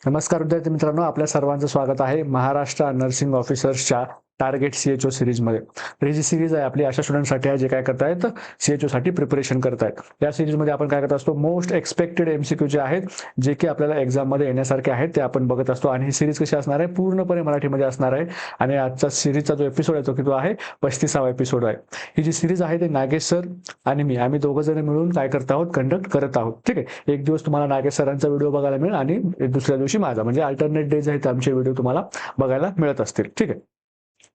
नमस्कार विद्यार्थी मित्रांनो, आपल्या सर्वांचं स्वागत आहे महाराष्ट्र नर्सिंग ऑफिसर्सच्या टार्गेट सीएचओ सिरीजमध्ये. तर ही जी सिरीज आहे आपली अशा स्टुडंटसाठी आहे जे काय करतायत सीएचओ साठी प्रिपरेशन करतायत. या सिरीजमध्ये आपण काय करत असतो, मोस्ट एक्सपेक्टेड एमसीक्यू जे आहेत जे की आपल्याला एक्झाममध्ये येण्यासारखे आहेत ते आपण बघत असतो. आणि ही सिरीज कशी असणार आहे, पूर्णपणे मराठीमध्ये असणार आहे. आणि आजचा सिरीजचा जो एपिसोड आहे तो की तो आहे 35वा एपिसोड आहे. ही जी सिरीज आहे ते नागेश सर आणि मी आम्ही दोघं जण मिळून काय करत आहोत, कंडक्ट करत आहोत. ठीक आहे, एक दिवस तुम्हाला नागेश सरांचा व्हिडिओ बघायला मिळेल आणि दुसऱ्या दिवशी माझा, म्हणजे अल्टरनेट डेज आहेत आमचे व्हिडिओ तुम्हाला बघायला मिळत असतील. ठीक आहे,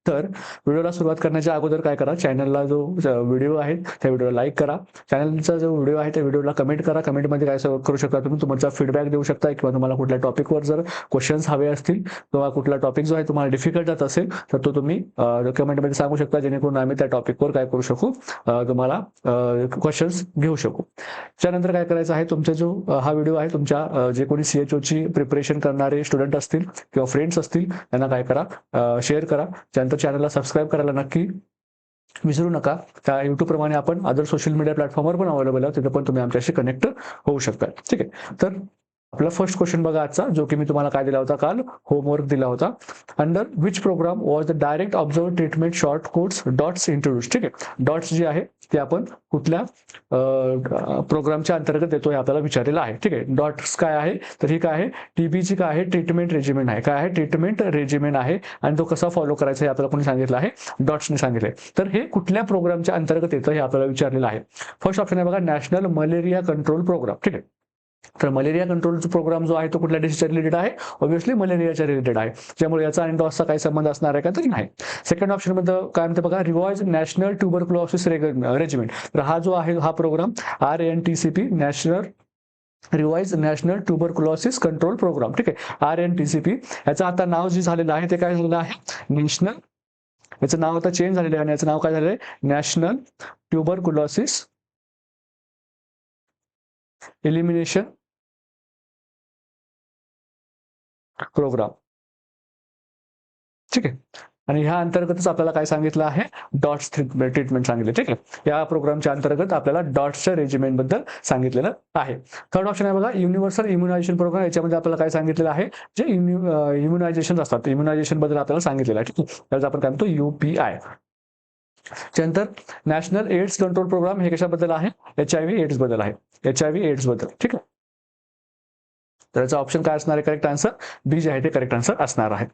तर व्हिडिओला सुरुवात करण्याच्या अगोदर काय करा, चॅनलला जो व्हिडिओ आहे त्या व्हिडिओला लाईक करा. चॅनलचा जो व्हिडिओ आहे त्या व्हिडिओला कमेंट करा. कमेंटमध्ये काय करू शकता तुम्ही, तुमचा फीडबॅक देऊ शकता किंवा तुम्हाला कुठल्या टॉपिकवर जर क्वेश्चन्स हवे असतील किंवा कुठला टॉपिक जो आहे तुम्हाला डिफिकल्ट जात असेल तर तो तुम्ही कमेंटमध्ये सांगू शकता, जेणेकरून आम्ही त्या टॉपिकवर काय करू शकू, तुम्हाला क्वेश्चन्स घेऊ शकू. त्यानंतर काय करायचं आहे, तुमचा जो हा व्हिडिओ आहे तुमच्या जे कोणी सीएचओची प्रिपरेशन करणारे स्टुडंट असतील किंवा फ्रेंड्स असतील त्यांना काय करा, शेअर करा. त्यानंतर चॅनलला सबस्क्राईब करायला नक्की विसरू नका. त्या युट्यूब प्रमाणे आपण अदर सोशल मीडिया प्लॅटफॉर्मवर पण अवेलेबल आहे, तिथे पण तुम्ही आमच्याशी कनेक्ट होऊ शकता. ठीक आहे, तर आपला फर्स्ट क्वेश्चन बघा आजचा, जो की मी तुम्हाला काय दिला होता, काल होमवर्क दिला होता. Under which programme was the direct observe treatment short codes dots introduce. ठीक आहे, डॉट्स जे आहे ते आपण कुठल्या प्रोग्रामच्या अंतर्गत येतो हे आपल्याला विचारलेलं आहे. ठीक आहे, डॉट्स काय आहे, तर ही काय आहे, टीबीची काय आहे, ट्रीटमेंट रेजिमेंट आहे. काय आहे, ट्रीटमेंट रेजिमेंट आहे. आणि तो कसा फॉलो करायचा हे आपल्याला कोणी सांगितलं आहे, डॉट्सने सांगितलंय. तर हे कुठल्या प्रोग्रामच्या अंतर्गत येतं हे आपल्याला विचारलेलं आहे. फर्स्ट ऑप्शन आहे बघा, नॅशनल मलेरिया कंट्रोल प्रोग्राम. ठीक आहे, तर मलेरिया कंट्रोलचा प्रोग्राम जो आहे तो कुठल्या डिसीजच्या रिलेटेड आहे, ऑब्व्हियसली मलेरियाच्या रिलेटेड आहे. त्यामुळे याचा आणि डॉसचा काही संबंध असणार आहे का, तर नाही. सेकंड ऑप्शन मध्ये काय म्हणते बघा, रिवाइज नॅशनल ट्युबरक्लोसिस रेजिमेंट. तर हा जो आहे हा program RNTCP, national revise national tuberculosis control program. ठीक आहे, RNTCP याचं आता नाव जे झालेलं आहे ते काय झालेलं आहे, नॅशनल, याचं नाव आता चेंज झालेलं आहे आणि याचं नाव काय झालंय, नॅशनल ट्युबरक्लोसिस एलिमिनेशन प्रोग्राम. ठीक आहे, आणि ह्या अंतर्गतच आपल्याला काय सांगितलं आहे, डॉट्स ट्रीटमेंट सांगितले. ठीक आहे, या प्रोग्रामच्या अंतर्गत आपल्याला डॉट्सच्या रेजिमेंट बद्दल सांगितलेलं आहे. थर्ड ऑप्शन आहे बघा, युनिव्हर्सल इम्युनायझेशन प्रोग्राम. याच्यामध्ये आपल्याला काय सांगितलेलं आहे, जे इम्युनायझेशन असतात इम्युनायझेशन बद्दल आपल्याला सांगितलेलं आहे. ठीक आहे, त्याचा आपण काय म्हणतो, UPI. त्यानंतर नॅशनल एड्स कंट्रोल प्रोग्राम, हे कशाबद्दल आहे, HIV एड्स बद्दल आहे, HIV एड्स बद्दल. ठीक आहे, तर याचा ऑप्शन काय असणार आहे, करेक्ट आन्सर बी जे आहे ते करेक्ट आन्सर असणार आहे.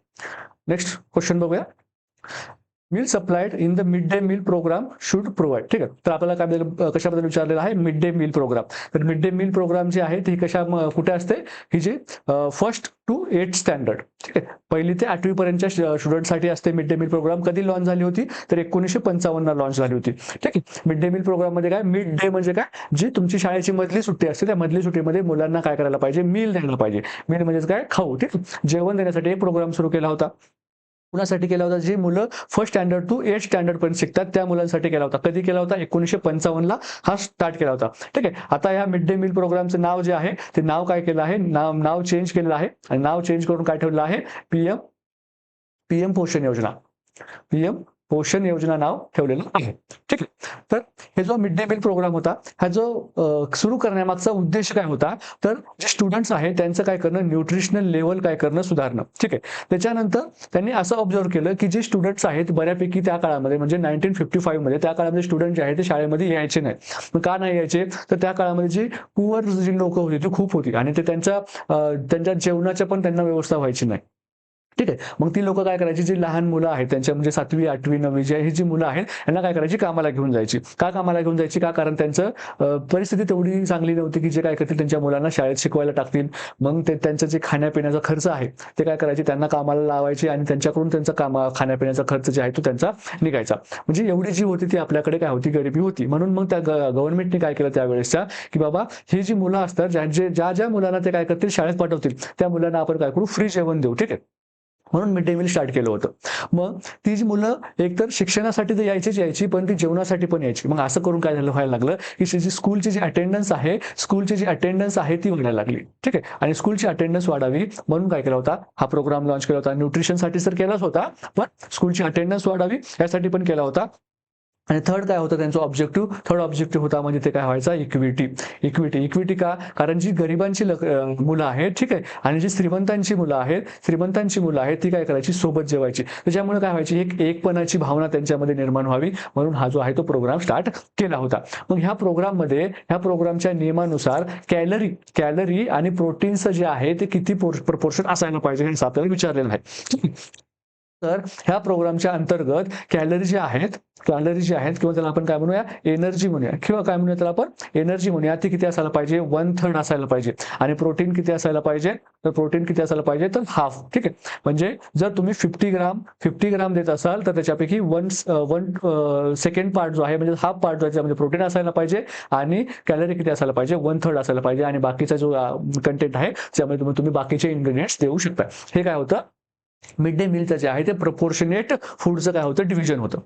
नेक्स्ट क्वेश्चन बघूया, meal supplied in the mid day meal programme should provide. ठीक आहे, तर आपल्याला काय कशाबद्दल विचारलेलं आहे, मिड डे मील प्रोग्राम. तर मिड डे मील प्रोग्राम जे आहे ती कुठे असते, ही जे फर्स्ट टू 8th स्टँडर्ड, ठीक आहे, पहिली ते 8वी पर्यंतच्या स्टुडंटसाठी असते. मिड डे मील प्रोग्राम कधी लॉन्च झाली होती, तर 1955 लॉन्च झाली होती. ठीक आहे, मिड डे मील प्रोग्राम मध्ये काय, मिड डे म्हणजे काय, जी तुमची शाळेची मधली सुट्टी असते त्या मधली सुट्टीमध्ये मुलांना काय करायला पाहिजे, मील द्यायला पाहिजे. मील म्हणजे काय, खाऊ. ठीक, जेवण देण्यासाठी एक प्रोग्राम सुरू केला होता. कुणासाठी केला होता, जी मुलं first standard to 8th standard पर्यंत शिकतात त्या मुलांसाठी केला होता. कधी केला होता, 1955 हा स्टार्ट केला होता. ठीक आहे, आता या मिड डे मील प्रोग्रामचं नाव जे आहे ते नाव काय केलं आहे, नाव चेंज केलेलं आहे. आणि नाव चेंज करून काय ठेवलं आहे, पीएम पोषण योजना. पीएम पोषण योजना नाव ठेवलेलं आहे. ठीक आहे, तर हे जो मिड डे मील प्रोग्राम होता, हा जो सुरू करण्यामागचा उद्देश काय होता, तर जे स्टुडंट्स आहेत त्यांचं काय करणं, न्यूट्रिशनल लेवल काय करणं, सुधारणं. ठीक आहे, त्याच्यानंतर त्यांनी असं ऑब्झर्व केलं की जे स्टुडंट्स आहेत बऱ्यापैकी त्या काळामध्ये म्हणजे 1955 मध्ये, त्या काळामध्ये स्टुडंट जे आहेत ते शाळेमध्ये यायचे नाही. मग का नाही यायचे, तर त्या काळामध्ये जी पुअर जी लोक होती ती खूप होती आणि ते त्यांच्या जेवणाच्या पण त्यांना व्यवस्था व्हायची नाही. ठीक आहे, मग ती लोक काय करायची, जी लहान मुलं आहेत त्यांच्या म्हणजे 7वी 8वी 9वी जी ही जी मुलं आहेत यांना काय करायची, कामाला घेऊन जायची. का कामाला घेऊन जायची, का, कारण त्यांचं परिस्थिती तेवढी चांगली नव्हती की जे काय करतील त्यांच्या मुलांना शाळेत शिकवायला टाकतील. मग ते त्यांचं जे खाण्यापिण्याचा खर्च आहे ते काय करायचे, त्यांना कामाला लावायचे आणि त्यांच्याकडून त्यांचा खाण्यापिण्याचा खर्च जे आहे तो त्यांचा निघायचा. म्हणजे एवढी जी होती ती आपल्याकडे काय होती, गरिबी होती. म्हणून मग त्या गव्हर्नमेंटने काय केलं त्यावेळेसच्या, की बाबा ही जी मुलं असतात ज्या मुलांना ते काय करतील शाळेत पाठवतील त्या मुलांना आपण काय करू, फ्री जेवण देऊ. ठीक आहे, म्हणून मिड डे मील स्टार्ट केलं होतं. मग ती जी मुलं एकतर शिक्षणासाठी तर यायची पण ती जेवणासाठी पण यायची. मग असं करून काय झालं, व्हायला लागलं की स्कूलची जी अटेंडन्स आहे ती वाढायला लागली. ठीक आहे, आणि स्कूलची अटेंडन्स वाढावी म्हणून काय केला होता, हा प्रोग्राम लॉन्च केला होता. न्यूट्रिशनसाठी तर केलाच होता, पण स्कूलची अटेंडन्स वाढावी यासाठी पण केला होता. आणि थर्ड काय होतं त्यांचं ऑब्जेक्टिव्ह, थर्ड ऑब्जेक्टिव्ह होता म्हणजे ते काय व्हायचा, इक्विटी. इक्विटी का, कारण जी गरिबांची मुलं आहेत, ठीक आहे, आणि जी श्रीमंतांची मुलं आहेत ती काय करायची, सोबत जेवायची. त्याच्यामुळे काय व्हायची, एकपणाची भावना त्यांच्यामध्ये निर्माण व्हावी म्हणून हा जो आहे तो प्रोग्राम स्टार्ट केला होता. मग ह्या प्रोग्रामच्या नियमानुसार कॅलरी आणि प्रोटीन्स जे आहे ते किती प्रपोर्शन असायला पाहिजे हे आपल्याला विचारलेलं आहे. तर ह्या प्रोग्रामच्या अंतर्गत कॅलरी जे आहेत किंवा त्याला आपण काय म्हणूया, एनर्जी म्हणूया, किंवा काय म्हणूया त्याला आपण एनर्जी म्हणूया, ती किती असायला पाहिजे, 1/3 असायला पाहिजे. आणि प्रोटीन किती असायला पाहिजे, तर हाफ. ठीक आहे, म्हणजे जर तुम्ही 50 ग्राम देत असाल तर त्याच्यापैकी वन सेकंड पार्ट जो आहे म्हणजे हाफ पार्ट जो आहे म्हणजे प्रोटीन असायला पाहिजे आणि कॅलरी किती असायला पाहिजे, 1/3 असायला पाहिजे. आणि बाकीचा जो कंटेंट आहे त्यामध्ये तुम्ही बाकीचे इन्ग्रेडियंट्स देऊ शकता. हे काय होतं, मिड डे मीलचं जे आहे ते प्रपोर्शनेट फूडचं काय होतं, डिव्हिजन होतं.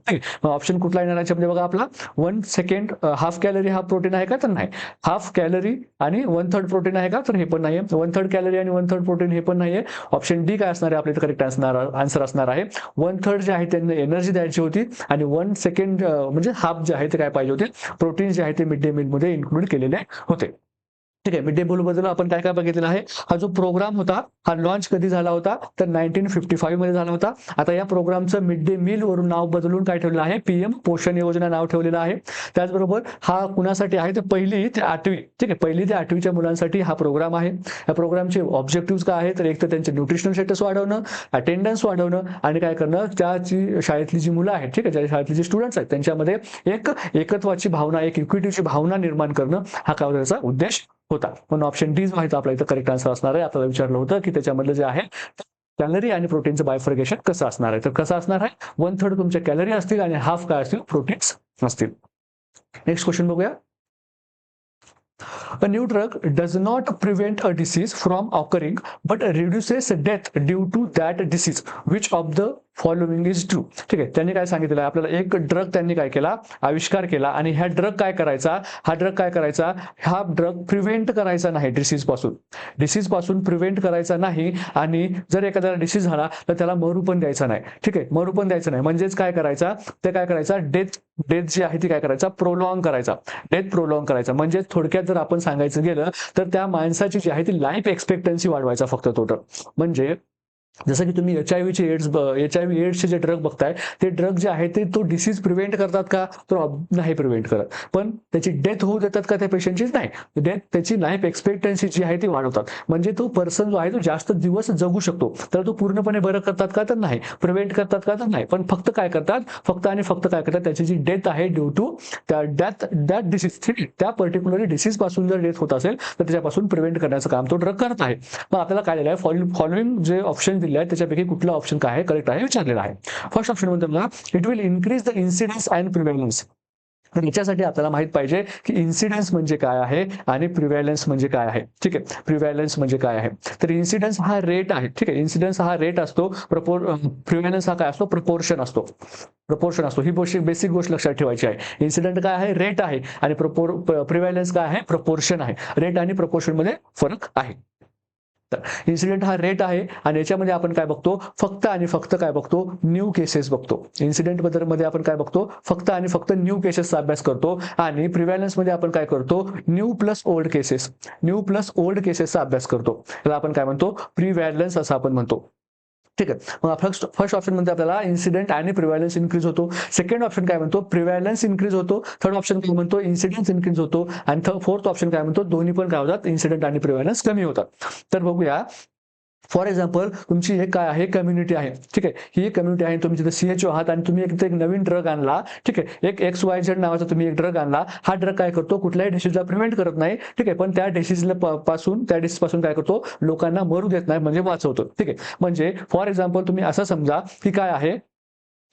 मग ऑप्शन कुठला येणार याच्यामध्ये बघा आपला, 1 second half calorie half protein आहे का, तर नाही. हाफ कॅलरी आणि 1/3 प्रोटीन आहे का, तर हे पण नाहीये. 1/3 कॅलरी आणि 1/3 प्रोटीन हे पण नाहीये. ऑप्शन डी काय असणार आहे आपल्या करेक्ट आन्सर असणार आहे. 1/3 जे आहे त्यांना एनर्जी द्यायची होती आणि 1 सेकंड म्हणजे हाफ जे आहे ते काय पाहिजे होते, प्रोटीन जे आहे ते मिड डे मील मध्ये इन्क्लूड केलेले होते. ठीक आहे, मिड डे मील बद्दल आपण काय काय बघितलेलं आहे. हा जो प्रोग्राम होता हा लॉन्च कधी झाला होता, तर 1955 मध्ये झाला होता. आता या प्रोग्रामचं मिड डे मील वरून नाव बदलून काय ठेवलेलं आहे, पीएम पोषण योजना नाव ठेवलेलं आहे. त्याचबरोबर हा कुणासाठी आहे, तर 1ली ते 8वी, ठीक आहे, 1ली ते 8वीच्या मुलांसाठी हा प्रोग्राम आहे. या प्रोग्रामचे ऑब्जेक्टिव्ह काय आहे, तर एक तर त्यांचे न्यूट्रिशनल स्टेटस वाढवणं, अटेंडन्स वाढवणं आणि काय करणं, त्याची शाळेतली जी मुलं आहेत, ठीक आहे, ज्या शाळेतली जी स्टुडंट्स आहेत त्यांच्यामध्ये एक एकत्वाची भावना, एक इक्विटीची भावना निर्माण करणं हा काय त्याचा उद्देश होता. पण ऑप्शन डी जो आहे आपला इथं करेक्ट आन्सर असणार आहे. आपल्याला विचारलं होतं की त्याच्यामधलं जे आहे कॅलरी आणि प्रोटीनचं बायफर्गेशन कसं असणार आहे, तर कसं असणार आहे, 1/3 तुमच्या कॅलरी असतील आणि हाफ काय असतील, प्रोटीन्स असतील. नेक्स्ट क्वेश्चन बघूया. A new drug does not prevent a disease from occurring but reduces death due to that disease. Which of the following is true. ठीक आहे, त्यांनी काय सांगितलेलं आहे आपल्याला, एक ड्रग त्यांनी काय केला, आविष्कार केला आणि हा ड्रग काय करायचा, हा ड्रग प्रिव्हेंट करायचा नाही डिसीज पासून प्रिव्हेंट करायचा नाही. आणि जर एखाद्याला डिसीज झाला तर त्याला मरू पण द्यायचा नाही. ठीक आहे, मरू पण द्यायचं नाही म्हणजेच काय करायचा, डेथ जी आहे ती काय करायचा, प्रोलॉंग करायचा. म्हणजे थोडक्यात जर आपण सांगायचं गेलं तर त्या माणसाची जी आहे ती लाईफ एक्सपेक्टन्सी वाढवायचा फक्त टोटल. म्हणजे जसं की तुम्ही एचआयव्ही एड्सचे जे ड्रग बघताय, ते ड्रग जे आहे ते तो डिसीज प्रिव्हेंट करतात का, तर नाही प्रिव्हेंट करत, पण त्याची डेथ होऊ देतात का त्या पेशंटचीच, नाही, डेथ त्याची लाईफ एक्सपेक्टन्सी जी आहे ती वाढवतात. म्हणजे तो पर्सन जो आहे तो जास्त दिवस जगू शकतो. तर तो पूर्णपणे बरं करतात का, तर नाही. प्रिव्हेंट करतात का, तर नाही. पण फक्त काय करतात, फक्त काय करतात, त्याची जी डेथ आहे ड्यू टू दॅट डिसीज, त्या पर्टिक्युलर डिसीज पासून जर डेथ होत असेल तर त्याच्यापासून प्रिव्हेंट करण्याचं काम तो ड्रग करत आहे. मग आपल्याला काय दिलं आहे, फॉलोइंग जे ऑप्शन दिले आहे त्याच्यापैकी कुठला ऑप्शन काय आहे करेक्ट आहे विचारलेला आहे. फर्स्ट ऑप्शन मध्ये मला it will increase the incidence and prevalence. तर याच्यासाठी आपल्याला माहित पाहिजे की इन्सिडेन्स म्हणजे काय आहे आणि प्रिव्हेलन्स म्हणजे काय आहे. ठीक आहे, प्रिव्हेलन्स म्हणजे काय आहे, तर इन्सिडेन्स हा रेट आहे. ठीक आहे, इन्सिडेन्स हा रेट असतो, प्रिव्हेलन्स हा काय असतो, प्रपोर्शन असतो. ही बेसिक गोष्ट लक्षात ठेवायची आहे. इन्सिडेंट काय आहे, रेट आहे, आणि प्रिव्हेलन्स काय आहे, प्रपोर्शन आहे. रेट आणि प्रपोर्शन मध्ये फरक आहे. इन्सिडेंट हा रेट आहे आणि याच्यामध्ये आपण काय बघतो, फक्त आणि फक्त काय बघतो, न्यू केसेस बघतो. इन्सिडेंट मध्ये आपण काय बघतो, फक्त आणि फक्त न्यू केसेसचा अभ्यास करतो. आणि प्रिव्हेलन्स मध्ये आपण काय करतो, न्यू प्लस ओल्ड केसेसचा अभ्यास करतो. त्याला आपण काय म्हणतो, प्रिव्हेलन्स असं आपण म्हणतो. ठीक आहे, मग फर्स्ट ऑप्शन मध्ये आपल्याला इन्सिडेंट आणि प्रिव्हेलन्स इन्क्रीज होतो. सेकंड ऑप्शन काय म्हणतो, प्रिव्हेलन्स इन्क्रीज होतो. थर्ड ऑप्शन काय म्हणतो, इन्सिडेन्स इन्क्रीज होतो. आणि फोर्थ ऑप्शन काय म्हणतो, दोन्ही पण काय होतात, इन्सिडेंट आणि प्रिव्हेलन्स कमी होतात. तर बघूया, फॉर एक्झाम्पल तुमची एक काय आहे, कम्युनिटी आहे. ठीक आहे, ही एक कम्युनिटी आहे, तुम्ही तिथे CHO आहात आणि तुम्ही एक नवीन ड्रग आणला. ठीक आहे, एक XYZ नावाचा तुम्ही एक ड्रग आणला. हा ड्रग काय करतो, कुठल्याही डिसीजला प्रिव्हेंट करत नाही. ठीक आहे, पण त्या डिसीज पासून काय करतो, लोकांना मरू देत नाही, म्हणजे वाचवतो. ठीक आहे, म्हणजे फॉर एक्झाम्पल तुम्ही असं समजा की काय आहे,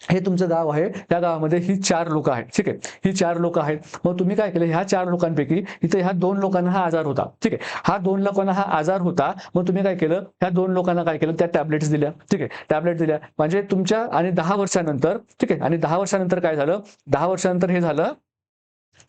हे तुमचं गाव आहे, त्या गावामध्ये ही 4 लोक आहेत. ठीक आहे, ही 4 लोक आहेत. मग तुम्ही काय केलं, ह्या 4 लोकांपैकी इथे ह्या 2 लोकांना हा आजार होता. ठीक आहे, हा 2 लोकांना हा आजार होता. मग तुम्ही काय केलं, ह्या 2 लोकांना काय केलं, त्या टॅबलेट्स दिल्या. ठीक आहे, टॅबलेट दिल्या म्हणजे तुमच्या, आणि 10 वर्षानंतर, ठीक आहे, आणि 10 वर्षानंतर काय झालं, 10 वर्षानंतर हे झालं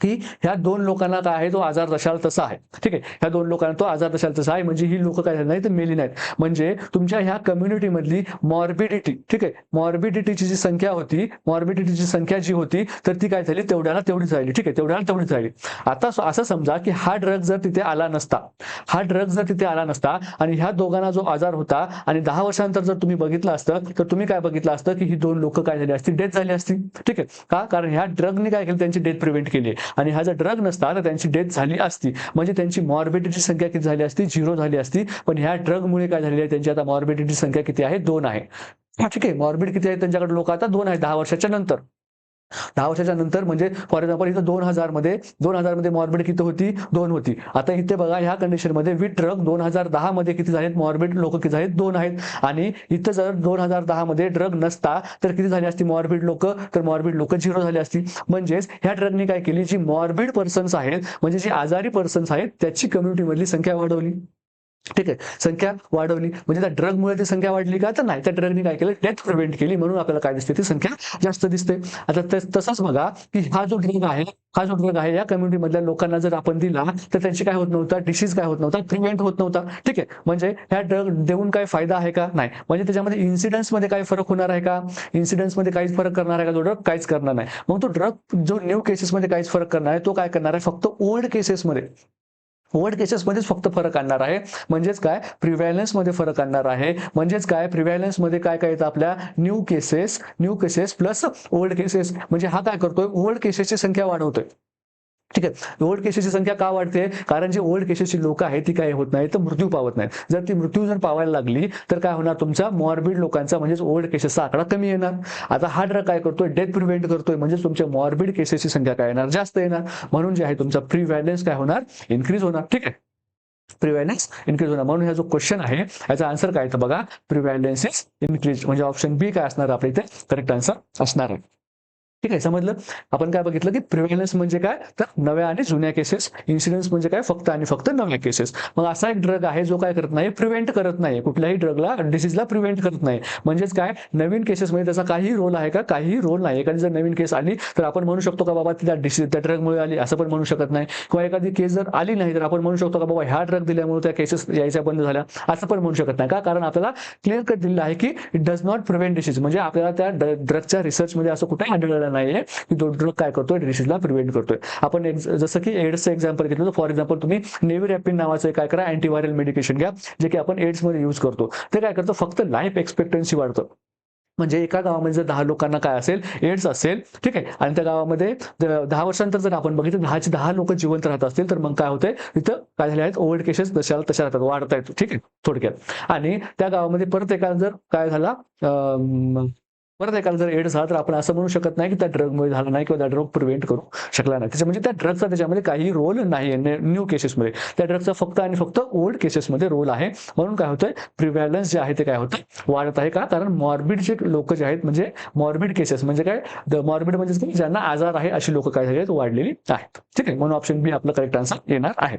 की ह्या दोन लोकांना काय आहे तो आजार जशाल तसा आहे. ठीक आहे, ह्या दोन लोकांना तो आजार जशाल तसा आहे, म्हणजे ही लोक काय झाली नाही तर मेली नाहीत. म्हणजे तुमच्या ह्या कम्युनिटीमधली मॉर्बिडिटी, ठीक आहे, मॉर्बिडिटीची जी संख्या होती, मॉर्बिडिटीची संख्या जी होती तर ती काय झाली तेवढ्याला तेवढीच राहिली. ठीक आहे, तेवढ्याला तेवढीच राहिली. आता असं समजा की हा ड्रग जर तिथे आला नसता, हा ड्रग जर तिथे आला नसता आणि ह्या दोघांना जो आजार होता आणि 10 वर्षानंतर जर तुम्ही बघितलं असतं तर तुम्ही काय बघितलं असतं की ही दोन लोक काय झाली असती, डेथ झाली असती. ठीक आहे, का? कारण ह्या ड्रगने काय केलं, त्यांची डेथ प्रिव्हेंट केली आणि हा जर ड्रग नसता तर त्यांची डेथ झाली असती. म्हणजे त्यांची मॉर्बिडिटीची संख्या किती झाली असती, 0 झाली असती. पण ह्या ड्रगमुळे काय झालेली आहे, त्यांची आता मॉर्बिडिटीची संख्या किती आहे, 2 आहे. ठीक आहे, मॉर्बिड किती आहे त्यांच्याकडे लोक आता 2 आहेत 10 वर्षाच्या नंतर. 10 वर्षाच्या नंतर म्हणजे फॉर एक्झाम्पल इथं 2000 मध्ये मॉर्बिड किती होती, 2 होती. आता इथे बघा ह्या कंडिशनमध्ये विथ ड्रग 2010 मध्ये किती झालेत, मॉर्बिड लोक किती झालेत, 2 आहेत. आणि इथं जर 2010 मध्ये ड्रग नसता तर किती झाली असती मॉर्बिड लोक, तर मॉर्बिड लोक 0 झाली असती. म्हणजेच ह्या ड्रगने काय केली, जी मॉर्बिड पर्सन्स आहेत म्हणजे जी आजारी पर्सन्स आहेत त्याची कम्युनिटीमधली संख्या वाढवली. ठीक आहे, संख्या वाढवली. म्हणजे त्या ड्रगमुळे ती संख्या वाढली का, तर नाही, त्या ड्रगने काय केलं, डेथ प्रिव्हेंट केली, म्हणून आपल्याला काय दिसते, ती संख्या जास्त दिसते. आता तसंच बघा की हा जो ड्रग आहे या कम्युनिटी मधल्या लोकांना जर आपण दिला तर त्यांची काय होत नव्हता, डिसीज काय होत नव्हता, प्रिव्हेंट होत नव्हता. ठीक आहे, म्हणजे ह्या ड्रग देऊन काय फायदा आहे का, नाही. म्हणजे त्याच्यामध्ये इन्सिडेंट्स मध्ये काही फरक होणार आहे का, इन्सिडेंट्स मध्ये काहीच फरक करणार आहे का तो ड्रग, काहीच करणार नाही. मग तो ड्रग जो न्यू केसेसमध्ये काहीच फरक करणार आहे, तो काय करणार आहे, फक्त ओल्ड केसेसमध्येच फक्त फरक आणणार आहे. म्हणजेच काय, प्रिव्हॅलन्स मध्ये फरक आणणार आहे. म्हणजेच काय, प्रिव्हॅलन्स मध्ये काय काय येतं आपल्या, new cases plus old cases. म्हणजे हा काय करतोय, ओल्ड केसेसची संख्या वाढवतोय. ठीक आहे, ओल्ड केसेसची संख्या का वाढते, कारण जी ओल्ड केसेसची लोक आहेत ती काय होत नाही तर मृत्यू पावत नाहीत. जर ती मृत्यू पावायला लागली तर काय होणार, तुमचा मॉर्बिड लोकांचा म्हणजेच ओल्ड केसेसचा आकडा कमी येणार. आता हा ड्रग काय करतोय, डेथ प्रिव्हेंट करतोय, म्हणजे तुमच्या मॉर्बिड केसेसची संख्या काय येणार, जास्त येणार. म्हणून जे आहे तुमचा प्रिव्हॅलन्स काय होणार, इन्क्रीज होणार. ठीक आहे, प्रिव्हॅलन्स इन्क्रीज होणार. म्हणून हा जो क्वेश्चन आहे याचा आन्सर काय तर बघा, प्रिव्हॅलन्स इज इन्क्रीज. म्हणजे ऑप्शन बी काय असणार आपल्या इथे करेक्ट आन्सर असणार आहे. ठीक आहे, समजलं. आपण काय बघितलं की प्रिव्हॅलन्स म्हणजे काय, तर नव्या आणि जुन्या केसेस. इन्सिडेंस म्हणजे काय, फक्त आणि फक्त नव्या केसेस. मग असा एक ड्रग आहे जो काय करत नाही, प्रिव्हेंट करत नाही, कुठल्याही ड्रगला डिसीजला प्रिव्हेंट करत नाही. म्हणजेच काय, नवीन केसेसमध्ये त्याचा काही रोल आहे का, काही रोल नाही. एखादी जर नवीन केस आली तर आपण म्हणू शकतो का बाबा तिला डिसीज त्या ड्रगमुळे आली, असं पण म्हणू शकत नाही. किंवा एखादी केस जर आली नाही तर आपण म्हणू शकतो का बाबा ह्या ड्रग दिल्यामुळे त्या केसेस यायच्या बंद झाल्या, असं पण म्हणू शकत नाही. का, कारण आपल्याला क्लिअर कट दिलेलं आहे की it does not prevent disease. म्हणजे आपल्याला त्या ड्रगच्या रिसर्चमध्ये असं कुठे आढळलेलं नाहीये की तो ड्रग काय करतोय, डिसीजला प्रिव्हेंट करतोय. आपण जसं की एड्सचं एक्झाम्पल घेतलं तर फॉर एक्झाम्पल तुम्ही नेव्हिरॅपिन नावाचं काय करा, अँटीव्हायरल मेडिकेशन घ्या, जे की आपण एड्स मध्ये यूज करतो. ते काय करतं, फक्त लाईफ एक्सपेक्टन्सी वाढतं. म्हणजे एका गावामध्ये जर 10 लोकांना काय असेल, एड्स असेल, ठीक आहे, आणि त्या गावामध्ये 10 वर्षांनंतर जर आपण बघितलं 10 लोक जिवंत राहत असतील तर मग काय होतंय, तिथं काय झाले आहेत, ओल्ड केसेस तशाला तशा राहतात, वाढत आहेत. ठीक आहे, थोडक्यात. आणि त्या गावामध्ये परत एका जर काय झाला, परत एकाला जर एड्स झाला तर आपण असं म्हणू शकत नाही की त्या ड्रगमुळे झाला नाही किंवा त्या ड्रग प्रिव्हेंट करू शकला नाही. त्याच्या म्हणजे त्या ड्रगचा त्याच्यामध्ये काही रोल नाही न्यू केसेसमध्ये. त्या ड्रगचा फक्त आणि फक्त ओल्ड केसेसमध्ये रोल आहे. म्हणून काय होतंय, प्रिव्हॅलन्स जे आहे ते काय होतं, वाढत आहे. का, कारण मॉर्बिड जे लोक जे आहेत, म्हणजे मॉर्बिड केसेस म्हणजे काय, मॉर्बिड म्हणजे ज्यांना आजार आहे अशी लोक काय झाली आहेत, वाढलेली आहेत. ठीक आहे, म्हणून ऑप्शन बी आपलं करेक्ट आन्सर येणार आहे.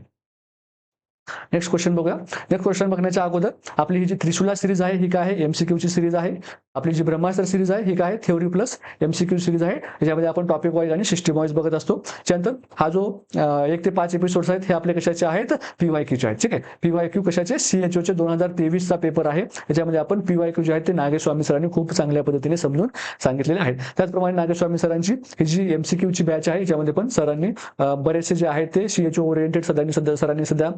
नेक्स्ट क्वेश्चन बघूया. नेक्स्ट क्वेश्चन बघण्याच्या अगोदर आपली ही जी त्रिशूला सिरीज आहे ही काय आहे, एमसीक्यू ची सिरीज आहे. आपली जी ब्रह्मास्त्र सिरीज आहे ही काय, थेओरी प्लस एमसीक्यू सिरीज आहे. याच्यामध्ये आपण टॉपिक वाईज आणि सिस्टम वाईज बघत असतो. त्यानंतर हा जो 1 ते 5 एपिसोड्स आहेत हे आपले कशाचे आहेत, पीवायक्यूचे आहेत. ठीक आहे, पीवायक्यू कशाचे, CHO चे 2023 चा पेपर आहे. याच्यामध्ये आपण पीवायक्यू जे आहेत ते नागेस्वामी सरांनी खूप चांगल्या पद्धतीने समजून सांगितलेले आहेत. त्याचप्रमाणे नागेस्वामी सरांची ही जी एमसीक्यू ची बॅच आहे याच्यामध्ये पण सरांनी बरेचसे जे आहेत ते CHO ओरिएंटेड सरांनी सध्या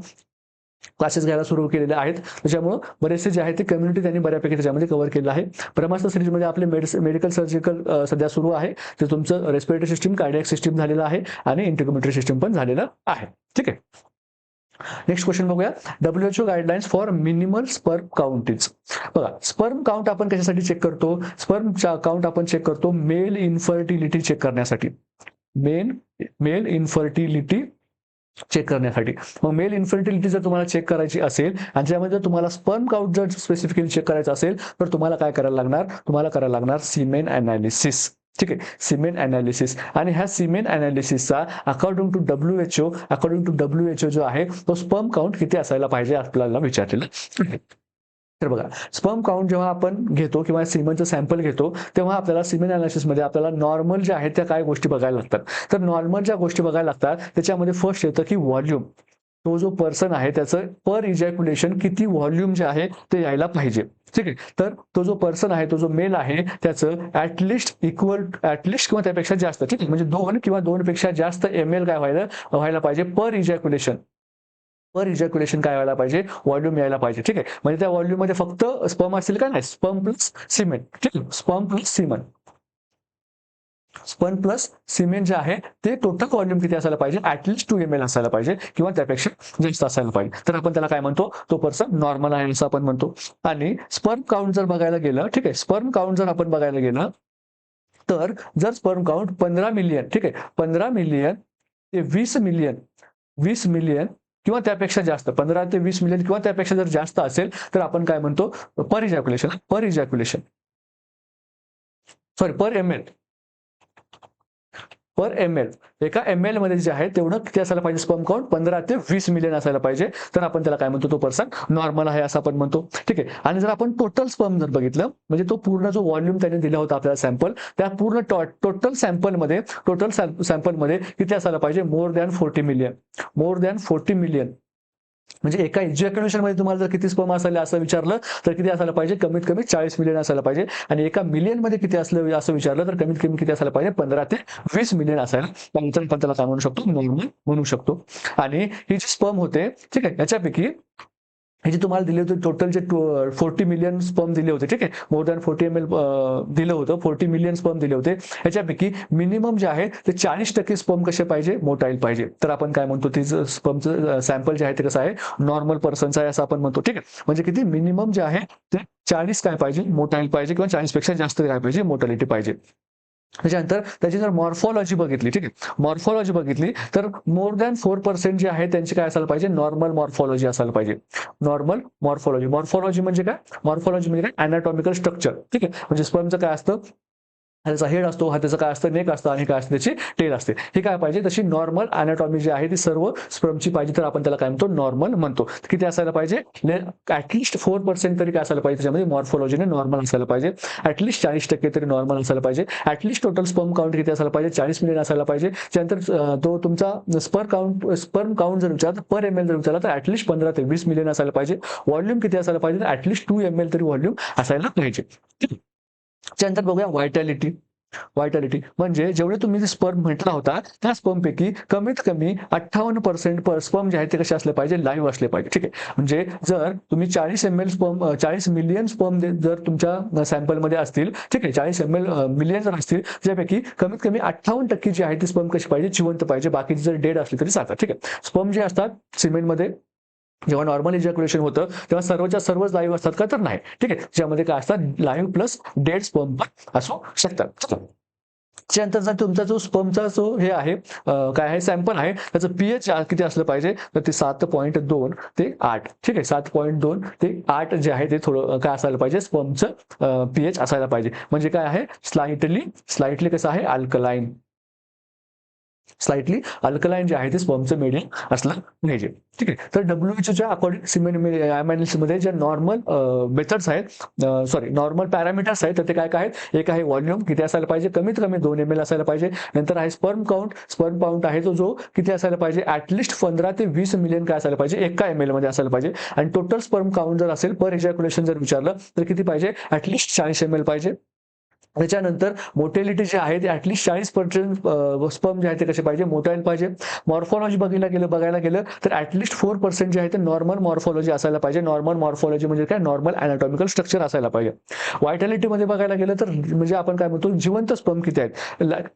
क्लासेस घ्यायला सुरू केलेले आहेत. त्याच्यामुळे बरेचसे जे आहे ते कम्युनिटी त्यांनी बऱ्यापैकी त्याच्यामध्ये कव्हर केलं आहे. ब्रह्मास्त्र सिरीजमध्ये आपले मेडिकल सर्जिकल सध्या सुरू आहे. ते तुमचं रेस्पिरेटरी सिस्टीम, कार्डियक सिस्टीम झालेलं आहे आणि इंटिग्युमेटरी सिस्टीम पण झालेलं आहे. ठीक आहे, नेक्स्ट क्वेश्चन बघूया. WHO guidelines for minimal sperm count is. बघा, स्पर्म काउंट आपण कशासाठी चेक करतो, स्पर्म काउंट आपण चेक करतो मेल इन्फर्टिलिटी चेक करण्यासाठी. मेल इन्फर्टिलिटी चेक करण्यासाठी. मग मेल इन्फर्टिलिटी जर तुम्हाला चेक करायची असेल आणि त्यामध्ये जर तुम्हाला स्पर्म काउंट जर स्पेसिफिकली चेक करायचं असेल तर तुम्हाला काय करायला लागणार, तुम्हाला करायला लागणार सिमेन अनालिसिस. ठीक आहे, सिमेन अनालिसिस. आणि ह्या सिमेन अनालिसिसचा अकॉर्डिंग टू WHO जो आहे तो स्पर्म काउंट किती असायला पाहिजे आपल्याला विचारलेलं. तर बघा, स्पर्म काउंट जेव्हा आपण घेतो किंवा सिमेनचं सॅम्पल घेतो, तेव्हा आपल्याला सिमेन अनालिसिसमध्ये आपल्याला नॉर्मल जे आहेत त्या काय गोष्टी बघायला लागतात. तर नॉर्मल ज्या गोष्टी बघायला लागतात त्याच्यामध्ये फर्स्ट येतं की व्हॉल्यूम. तो जो पर्सन आहे त्याचं पर इजॅक्युलेशन किती व्हॉल्यूम जे आहे ते यायला पाहिजे. ठीक आहे. तर तो जो पर्सन आहे, तो जो मेल आहे, त्याचं ऍटलिस्ट किंवा त्यापेक्षा जास्त, ठीक आहे, म्हणजे 2 किंवा 2 पेक्षा जास्त ml काय व्हायला पाहिजे पर इजॅक्युलेशन. पर इजॅक्युलेशन काय व्हायला पाहिजे, व्हॉल्यूम यायला पाहिजे. ठीक आहे. म्हणजे त्या व्हॉल्यूम मध्ये फक्त स्पर्म असेल का, नाही, स्पर्म प्लस सिमेंट. ठीक आहे, sperm plus cement. Sperm plus cement जे आहे ते टोटल व्हॉल्यूम किती असायला पाहिजे, ऍटलिस्ट 2 ml असायला पाहिजे किंवा त्यापेक्षा जास्त असायला पाहिजे. तर आपण त्याला काय म्हणतो, तो पर्सन नॉर्मल आहे असं आपण म्हणतो. आणि स्पर्म काउंट जर बघायला गेलं, ठीक आहे, स्पर्म काउंट जर आपण बघायला गेलं, तर जर स्पर्म काउंट 15 मिलियन, ठीक आहे, 15 मिलियन ते 20 मिलियन, 20 मिलियन किंवा त्यापेक्षा जास्त, 15 ते 20 मिलियन किंवा त्यापेक्षा जर जास्त असेल तर आपण काय म्हणतो, पर इजॅक्युलेशन सॉरी पर एम एल, पर एम एल. एका एम एल मध्ये जे आहे तेवढं किती असायला पाहिजे, स्पर्म काउंट 15 ते 20 मिलियन असायला पाहिजे. तर आपण त्याला काय म्हणतो, तो पर्सन नॉर्मल आहे असं आपण म्हणतो. ठीक आहे. आणि जर आपण टोटल स्पर्म जर बघितलं, म्हणजे तो पूर्ण जो व्हॉल्यूम त्याने दिला होता आपल्याला सॅम्पल, त्या पूर्ण टोटल सॅम्पलमध्ये किती असायला पाहिजे, मोर दॅन 40 मिलियन. म्हणजे एका इजॅक्युलेशन मध्ये तुम्हाला जर किती स्पर्म असायला असं विचारलं तर किती असायला पाहिजे, कमीत कमी 40 मिलियन असायला पाहिजे. आणि एका मिलियन मध्ये किती असलं असं विचारलं तर कमीत कमी किती असायला पाहिजे, 15 ते 20 मिलियन असायला. त्यानंतर आपण त्याला काय म्हणू शकतो, नॉर्मल म्हणू शकतो. आणि ही जी स्पर्म होते, ठीक आहे, याच्यापैकी हे जे तुम्हाला दिले होते टोटल जे 40 मिलियन स्पर्म दिले होते, ठीक आहे, मोर दॅन 40 ml दिलं होतं, 40 मिलियन स्पर्म दिले होते. याच्यापैकी मिनिमम जे आहे ते 40% स्पर्म कसे पाहिजे, मोटाईल पाहिजे. तर आपण काय म्हणतो, ते स्पर्मचं सॅम्पल जे आहे ते कसं आहे, नॉर्मल पर्सनचं आहे असं आपण म्हणतो. ठीक आहे. म्हणजे किती मिनिमम जे आहे ते 40 काय पाहिजे, मोटाईल पाहिजे किंवा 40 पेक्षा जास्त काय पाहिजे, मोटॅलिटी पाहिजे. त्याच्यानंतर त्याची जर मॉर्फॉलॉजी बघितली, ठीक आहे, मॉर्फॉलॉजी बघितली तर मोर दॅन 4% जे आहे त्यांची काय असायला पाहिजे, नॉर्मल मॉर्फॉलॉजी असायला पाहिजे. नॉर्मल मॉर्फॉलॉजी म्हणजे काय, मॉर्फॉलॉजी म्हणजे काय, अनाटॉमिकल स्ट्रक्चर. ठीक आहे. म्हणजे स्पर्मचं काय असतं, त्याचा हेड असतो, हाताचं काय असतं, नेक असतं, आणि काय असतं त्याची टेल असते. ही काय पाहिजे, तशी नॉर्मल अनाटॉमी जी आहे ती सर्व स्पर्मची पाहिजे. तर आपण त्याला काय म्हणतो, नॉर्मल म्हणतो. किती असायला पाहिजे, ऍटलिस्ट 4% तरी काय असायला पाहिजे, त्याच्यामध्ये मॉर्फॉलॉजीने नॉर्मल असायला पाहिजे. ऍटलिस्ट 40% तरी नॉर्मल असायला पाहिजे. ऍटलिस्ट टोटल स्पर्म काउंट किती असायला पाहिजे, 40 मिलियन असायला पाहिजे. त्यानंतर तो तुमचा स्पर्म काउंट जर विचारला, पर ml जर विचारला तर ऍटलिस्ट 15 ते 20 मिलियन असायला पाहिजे. व्हॉल्यूम किती असायला पाहिजे, ऍटलिस्ट 2 ml तरी व्हॉल्यूम असायला पाहिजे. त्यानंतर बघूया व्हायटॅलिटी. म्हणजे जेवढे तुम्ही जे स्पर्म म्हटला होता त्या स्पर्मपैकी कमीत कमी 58% स्पर्म जे आहेत ते कसे असले पाहिजे, लाईव्ह असले पाहिजे. ठीक आहे. म्हणजे जर तुम्ही 40 ml स्पर्म, 40 मिलियन स्पर्म जर तुमच्या सॅम्पलमध्ये असतील, ठीक आहे, 40 मिलियन जर असतील, त्यापैकी कमीत कमी 58% जी आहे ती स्पर्म कशी पाहिजे, जिवंत पाहिजे. बाकीची जर डेड असली तरी चालतात. ठीक आहे. स्पर्म जे असतात सिमेंटमध्ये जेव्हा नॉर्मल इजॅक्युलेशन होतं तेव्हा सर्वच्या सर्वच लाईव्ह असतात का, तर नाही. ठीक आहे. ज्यामध्ये काय असतात, लाईव्ह प्लस डेड स्पर्म पण असू शकतात. त्यानंतर जर तुमचा जो स्पर्मचा जो हे आहे, काय आहे, सॅम्पल आहे, त्याचं पीएच किती असलं पाहिजे, तर ते 7.2 ते 8. ठीक आहे. 7.2 ते 8 जे आहे ते थोडं काय असायला पाहिजे, स्पर्मचं पीएच असायला पाहिजे. म्हणजे काय आहे, स्लाइटली कसं आहे, स्लाइटली अल्कलाइन जे आहे ते स्पर्मचं मीडियम असलं पाहिजे. ठीक आहे. तर WHO अकॉर्डिंग सिमेंट मध्ये जे नॉर्मल मेथड्स आहेत, नॉर्मल पॅरामीटर्स आहेत, तर ते काय काय आहेत, एक आहे व्हॉल्यूम किती असायला पाहिजे, कमीत कमी 2 ml असायला पाहिजे. नंतर आहे स्पर्म काउंट आहे तो जो किती असायला पाहिजे, ऍटलिस्ट 15 ते 20 मिलियन काय असायला पाहिजे, एका ml मध्ये असायला पाहिजे. आणि टोटल स्पर्म काउंट जर असेल, पर इजॅक्युलेशन जर विचारलं तर किती पाहिजे, ऍटलिस्ट 40 ml पाहिजे. त्याच्यानंतर मोटेलिटी जे आहे ते ऍटलिस्ट 40% स्पर्म जे आहे ते कसे पाहिजे, मोटाईल पाहिजे. मॉर्फॉलॉजी बघायला गेलं तर ऍटलिस्ट 4% जे आहे ते नॉर्मल मॉर्फॉलॉजी असायला पाहिजे. नॉर्मल मॉर्फॉलॉजी म्हणजे काय, नॉर्मल अनाटॉमिकल स्ट्रक्चर असायला पाहिजे. व्हायटॅलिटी मध्ये बघायला गेलं तर म्हणजे आपण काय म्हणतो, जिवंत स्पर्म किती आहेत,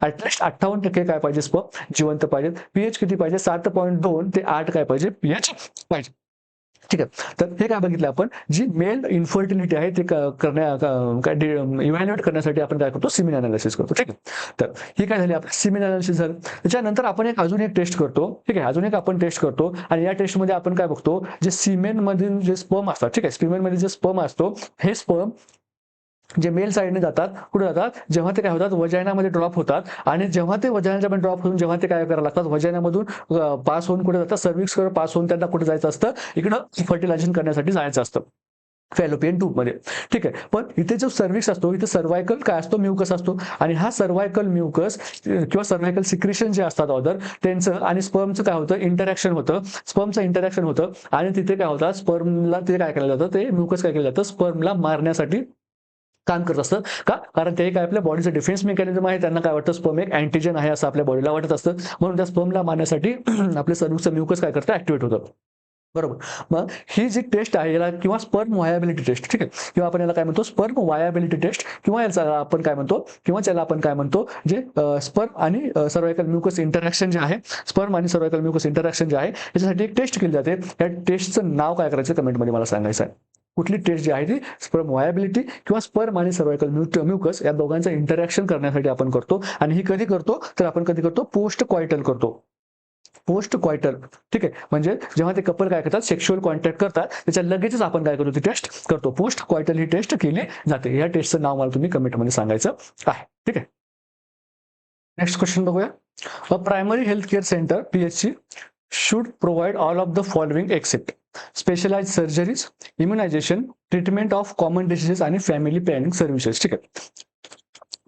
ऍटलिस्ट 58% काय पाहिजे, स्पर्म जिवंत पाहिजे. पीएच किती पाहिजे, 7.2 ते 8 काय पाहिजे, पीएच पाहिजे. ठीक आहे. तर हे काय बघितलं आपण, जी मेल इन्फर्टिलिटी आहे ते इव्हॅल्युएट करण्यासाठी आपण काय करतो, सिमेन अनालिसिस करतो. ठीक आहे. तर ही काय झाली, आपलं सिमेन अनालिसिस झालं. त्याच्यानंतर आपण अजून एक टेस्ट करतो. ठीक आहे. अजून एक आपण टेस्ट करतो, आणि या टेस्टमध्ये आपण काय बघतो, जे सिमेन मधील जे स्पर्म असतात, ठीक आहे, स्पिमेन मध्ये जे स्पर्म असतो, हे स्पर्म जे मेल साईडने जातात, कुठे जातात, जेव्हा ते काय होतात, वजायनामध्ये ड्रॉप होतात. आणि जेव्हा ते वजायनाच्या ड्रॉप होऊन जेव्हा ते काय करायला लागतात, वजायनामधून पास होऊन कुठे जातात, सर्व्हिक्सकडे पास होऊन त्यांना कुठे जायचं असतं, इकडं फर्टिलायझेशन करण्यासाठी जायचं असतं. फॅलोपियन ट्यूबमध्ये, ठीक आहे. पण इथे जो सर्व्हिक्स असतो, इथे सर्वायकल काय असतो, म्युकस असतो. आणि हा सर्वायकल म्युकस किंवा सर्वायकल सिक्रिशन जे असतात अदर, त्यांचं आणि स्पर्मचं काय होतं, इंटरॅक्शन होतं. स्पर्मचं इंटरॅक्शन होतं आणि तिथे काय होतं, स्पर्मला ते काय केलं जातं, ते म्युकस काय केलं जातं, स्पर्मला मारण्यासाठी काम करत असतं. का? कारण ते काय आपल्या बॉडीचं डिफेन्स मेकॅनिझम आहे. त्यांना काय वाटतं, स्पर्म एक अँटीजन आहे असं आपल्या बॉडीला वाटत असतं. म्हणून त्या स्पर्मला मारण्यासाठी आपले सर्व्हिसचं म्युकस काय करतं, ऍक्टिव्हेट होतं. बरोबर. मग ही जी टेस्ट आहे याला किंवा स्पर्म वायाबिलिटी टेस्ट, ठीक आहे, किंवा आपण याला काय म्हणतो, स्पर्म वायाबिलिटी टेस्ट, किंवा याला आपण काय म्हणतो, किंवा त्याला आपण काय म्हणतो, जे स्पर्म आणि सर्वायकल म्युकस इंटरॅक्शन जे आहे, स्पर्म आणि सर्वायकल म्युकस इंटरॅक्शन जे आहे, याच्यासाठी एक टेस्ट केली जाते. या टेस्टचं नाव काय करायचं कमेंटमध्ये मला सांगायचं आहे. कुठली टेस्ट जी आहे ती स्पर्म वायाबिलिटी किंवा स्पर्म आणि सर्वायकल म्युकस या दोघांचं इंटरॅक्शन करण्यासाठी आपण करतो. आणि ही कधी करतो, तर आपण कधी करतो, पोस्ट क्वायटल करतो. पोस्ट क्वायटल, ठीक आहे, म्हणजे जेव्हा ते कपल काय करतात, सेक्शुअल कॉन्टॅक्ट करतात, त्याच्या लगेचच आपण काय करतो, ती टेस्ट करतो. पोस्ट क्वायटल ही टेस्ट केली जाते. या टेस्टचं नाव मला तुम्ही कमेंटमध्ये सांगायचं आहे, ठीक आहे. नेक्स्ट क्वेश्चन बघूया. A primary health care centre PHC should provide all of the following except specialized surgeries, immunization, treatment of common diseases आणि फॅमिली प्लॅनिंग सर्व्हिसेस, ठीक आहे.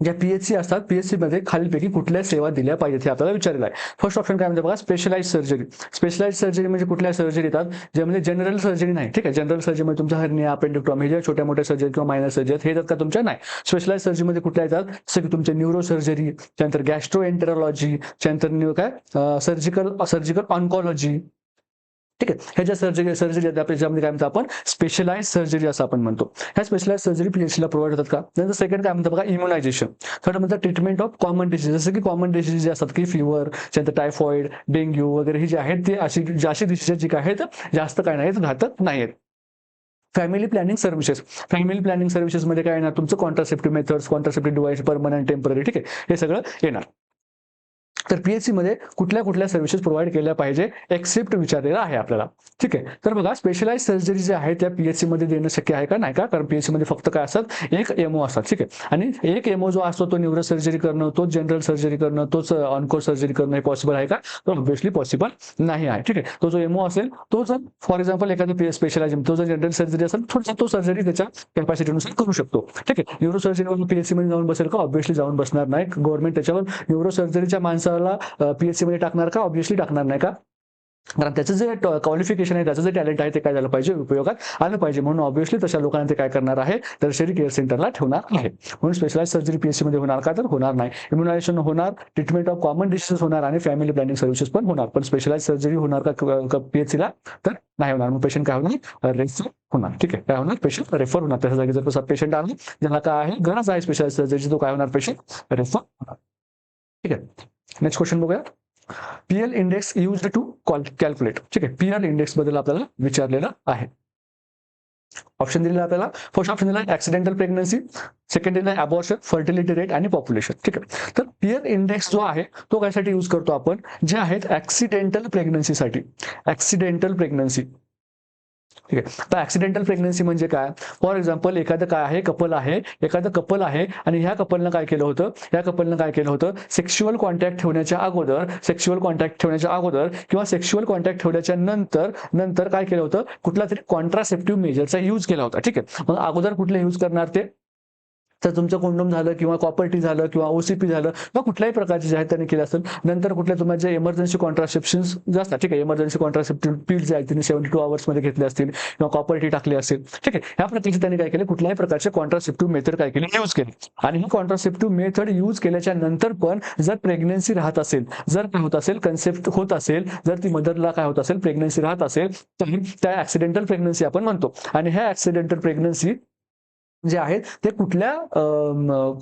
ज्या PHC असतात, PHC मध्ये खालीलपैकी कुठल्या सेवा दिल्या पाहिजेत हे आपल्याला विचारलेलं आहे. फर्स्ट ऑप्शन काय म्हणते बघा, स्पेशलाइज सर्जरी. स्पेशलाइज सर्जरी म्हणजे कुठल्या सर्जरी येतात, ज्यामध्ये जनरल सर्जरी नाही, ठीक आहे. जनरल सर्जरी मध्ये तुमच्या हर्निया, अपेंडिक्टॉमी, हे छोट्या मोठ्या सर्जरी किंवा मायनर सर्जरी हे येतात का तुमच्या, नाही. स्पेशलाइज सर्जरी मध्ये कुठल्या येतात, जसं की तुमच्या न्यूरो सर्जरी, त्यानंतर गॅस्ट्रोएंटरॉलॉजी, त्यानंतर काय सर्जिकल ऑन्कॉलॉजी, ठीक आहे. ह्या ज्या सर्जरी त्याच्यामध्ये काय म्हणतो आपण, स्पेशलाइज सर्जरी असं आपण म्हणतो. ह्या स्पेशलाइज सर्जरी PHC ला प्रोव्हाइड होतात का. नंतर सेकंड काय म्हणतो बघा, इम्युनायझेशन. थर्ड म्हणतात ट्रीटमेंट ऑफ कॉमन डिसीज, जसं की कॉमन डिसीज जे असतात की फिवर, त्यानंतर टायफॉइड, डेंग्यू वगैरे ही जी आहेत ती अशी डिसीज जी आहेत जास्त काय नाहीत, घातक नाहीत. Family planning services. Family planning services मध्ये काय येणार, तुमचं contraceptive methods, contraceptive device, permanent, temporary, ठीक आहे, हे सगळं येणार. तर PHC मध्ये कुठल्या कुठल्या सर्व्हिसेस प्रोव्हाइड केल्या पाहिजे एक्सेप्ट विचारलेला आहे आपल्याला, ठीक आहे. तर बघा, स्पेशलाइज सर्जरी जे आहे त्या PHC मध्ये देणं शक्य आहे का, नाही का, कारण PHC मध्ये फक्त काय असतात, एक MO असतात, ठीक आहे. आणि एक MO जो असतो तो न्यूरो सर्जरी करणं, तोच जनरल सर्जरी करणं, तोच ऑनको सर्जरी करणं हे पॉसिबल आहे का, तर ऑब्व्हियसली पॉसिबल नाही आहे, ठीक आहे. तो जो MO असेल तो जर फॉर एक्झाम्पल एखादा स्पेशलाइज, तो जर जनरल सर्जरी असेल थोडा तो सर्जरी त्याच्या कॅपॅसिटीनुसार करू शकतो, ठीक आहे. न्यूरो सर्जरीवर PHC मध्ये जाऊन बसेल का, ऑब्व्हियसली जाऊन बसणार नाही. गव्हर्नमेंट त्याच्यावर न्यूरो सर्जरीच्या माणसाला PHC मध्ये टाकणार का, ऑब्व्हियसली टाकणार नाही का, कारण त्याचं जे क्वालिफिकेशन आहे, त्याचं जे टॅलेंट आहे ते काय झालं पाहिजे, उपयोगात आलं पाहिजे. म्हणून ऑब्व्हियसली तशा लोकांना ते काय करणार आहे, टर्शियरी केअर सेंटरला ठेवणार आहे. म्हणून स्पेशलाइज सर्जरी PHC मध्ये होणार का, तर होणार नाही. इम्युनायझेशन होणार, ट्रीटमेंट ऑफ कॉमन डिसीजेस होणार आणि फॅमिली प्लॅनिंग सर्व्हिसेस पण होणार. पण स्पेशलाइज सर्जरी होणार का PHC ला, तर नाही होणार. मग पेशंट काय होणार, रेफर होणार, ठीक आहे. काय होणार, पेशंट रेफर होणार. त्याच्या जागी जर पेशंट आला ज्याला काय आहे, गरज आहे स्पेशलाइज सर्जरीची, तो काय होणार, पेशंट रेफर होणार, ठीक आहे. नेक्स्ट क्वेश्चन बघूया. PL index used to calculate, ठीक आहे. PL इंडेक्स बद्दल आपल्याला विचारलेलं आहे. ऑप्शन दिलेला आपल्याला, फर्स्ट ऑप्शन दिला ऍक्सिडेंटल प्रेग्नन्सी, सेकंड दिला अबॉर्शन, फर्टिलिटी रेट आणि पॉप्युलेशन, ठीक आहे. तर PL इंडेक्स जो आहे तो कशासाठी यूज करतो आपण, जे आहेत ऍक्सिडेंटल प्रेग्नन्सीसाठी. ऍक्सिडेंटल प्रेग्नन्सी, ठीक आहे. तर ऍक्सिडेंटल प्रेग्नन्सी म्हणजे काय, फॉर एक्झाम्पल एखादं काय आहे, एखादं कपल आहे आणि ह्या कपलनं काय केलं होतं, सेक्शुअल कॉन्टॅक्ट ठेवण्याच्या अगोदर किंवा सेक्शुअल कॉन्टॅक्ट ठेवण्याच्या नंतर काय केलं होतं, कुठला तरी कॉन्ट्रासेप्टिव्ह मेजरचा यूज केला होता, ठीक आहे. मग अगोदर कुठले यूज करणार ते, तर तुमचं कोंडोम झालं किंवा कॉपर झालं किंवा OCP झालं किंवा कुठल्याही प्रकारचे जे आहेत त्यांनी केलं असेल. नंतर कुठल्या तुम्हाला इमर्जन्सी कॉन्ट्रासेप्शन्स जे असतात, ठीक आहे, इमर्जन्सी कॉन्ट्रासेप्टिव्ह पिल्स जे आहेत त्यांनी 72 आवर्स मध्ये घेतले असतील किंवा कॉपर टाकले असेल, ठीक आहे. ह्या प्रकारचे त्यांनी काय केले, कुठल्याही प्रकारचे कॉन्ट्रासेप्टिव्ह मेथड काय केले, यूज केले. आणि ही कॉन्ट्रासेप्टिव्ह मेथड यूज केल्याच्या नंतर पण जर प्रेग्नन्सी राहत असेल, जर काय होत असेल, कन्सेप्ट होत असेल, जर ती मदरला काय होत असेल, प्रेग्नन्सी राहत असेल, तर त्या ऍक्सिडेंटल प्रेग्नन्सी आपण म्हणतो. आणि ह्या ऍक्सिडेंटल प्रेग्नन्सी जे आहेत ते कुठल्या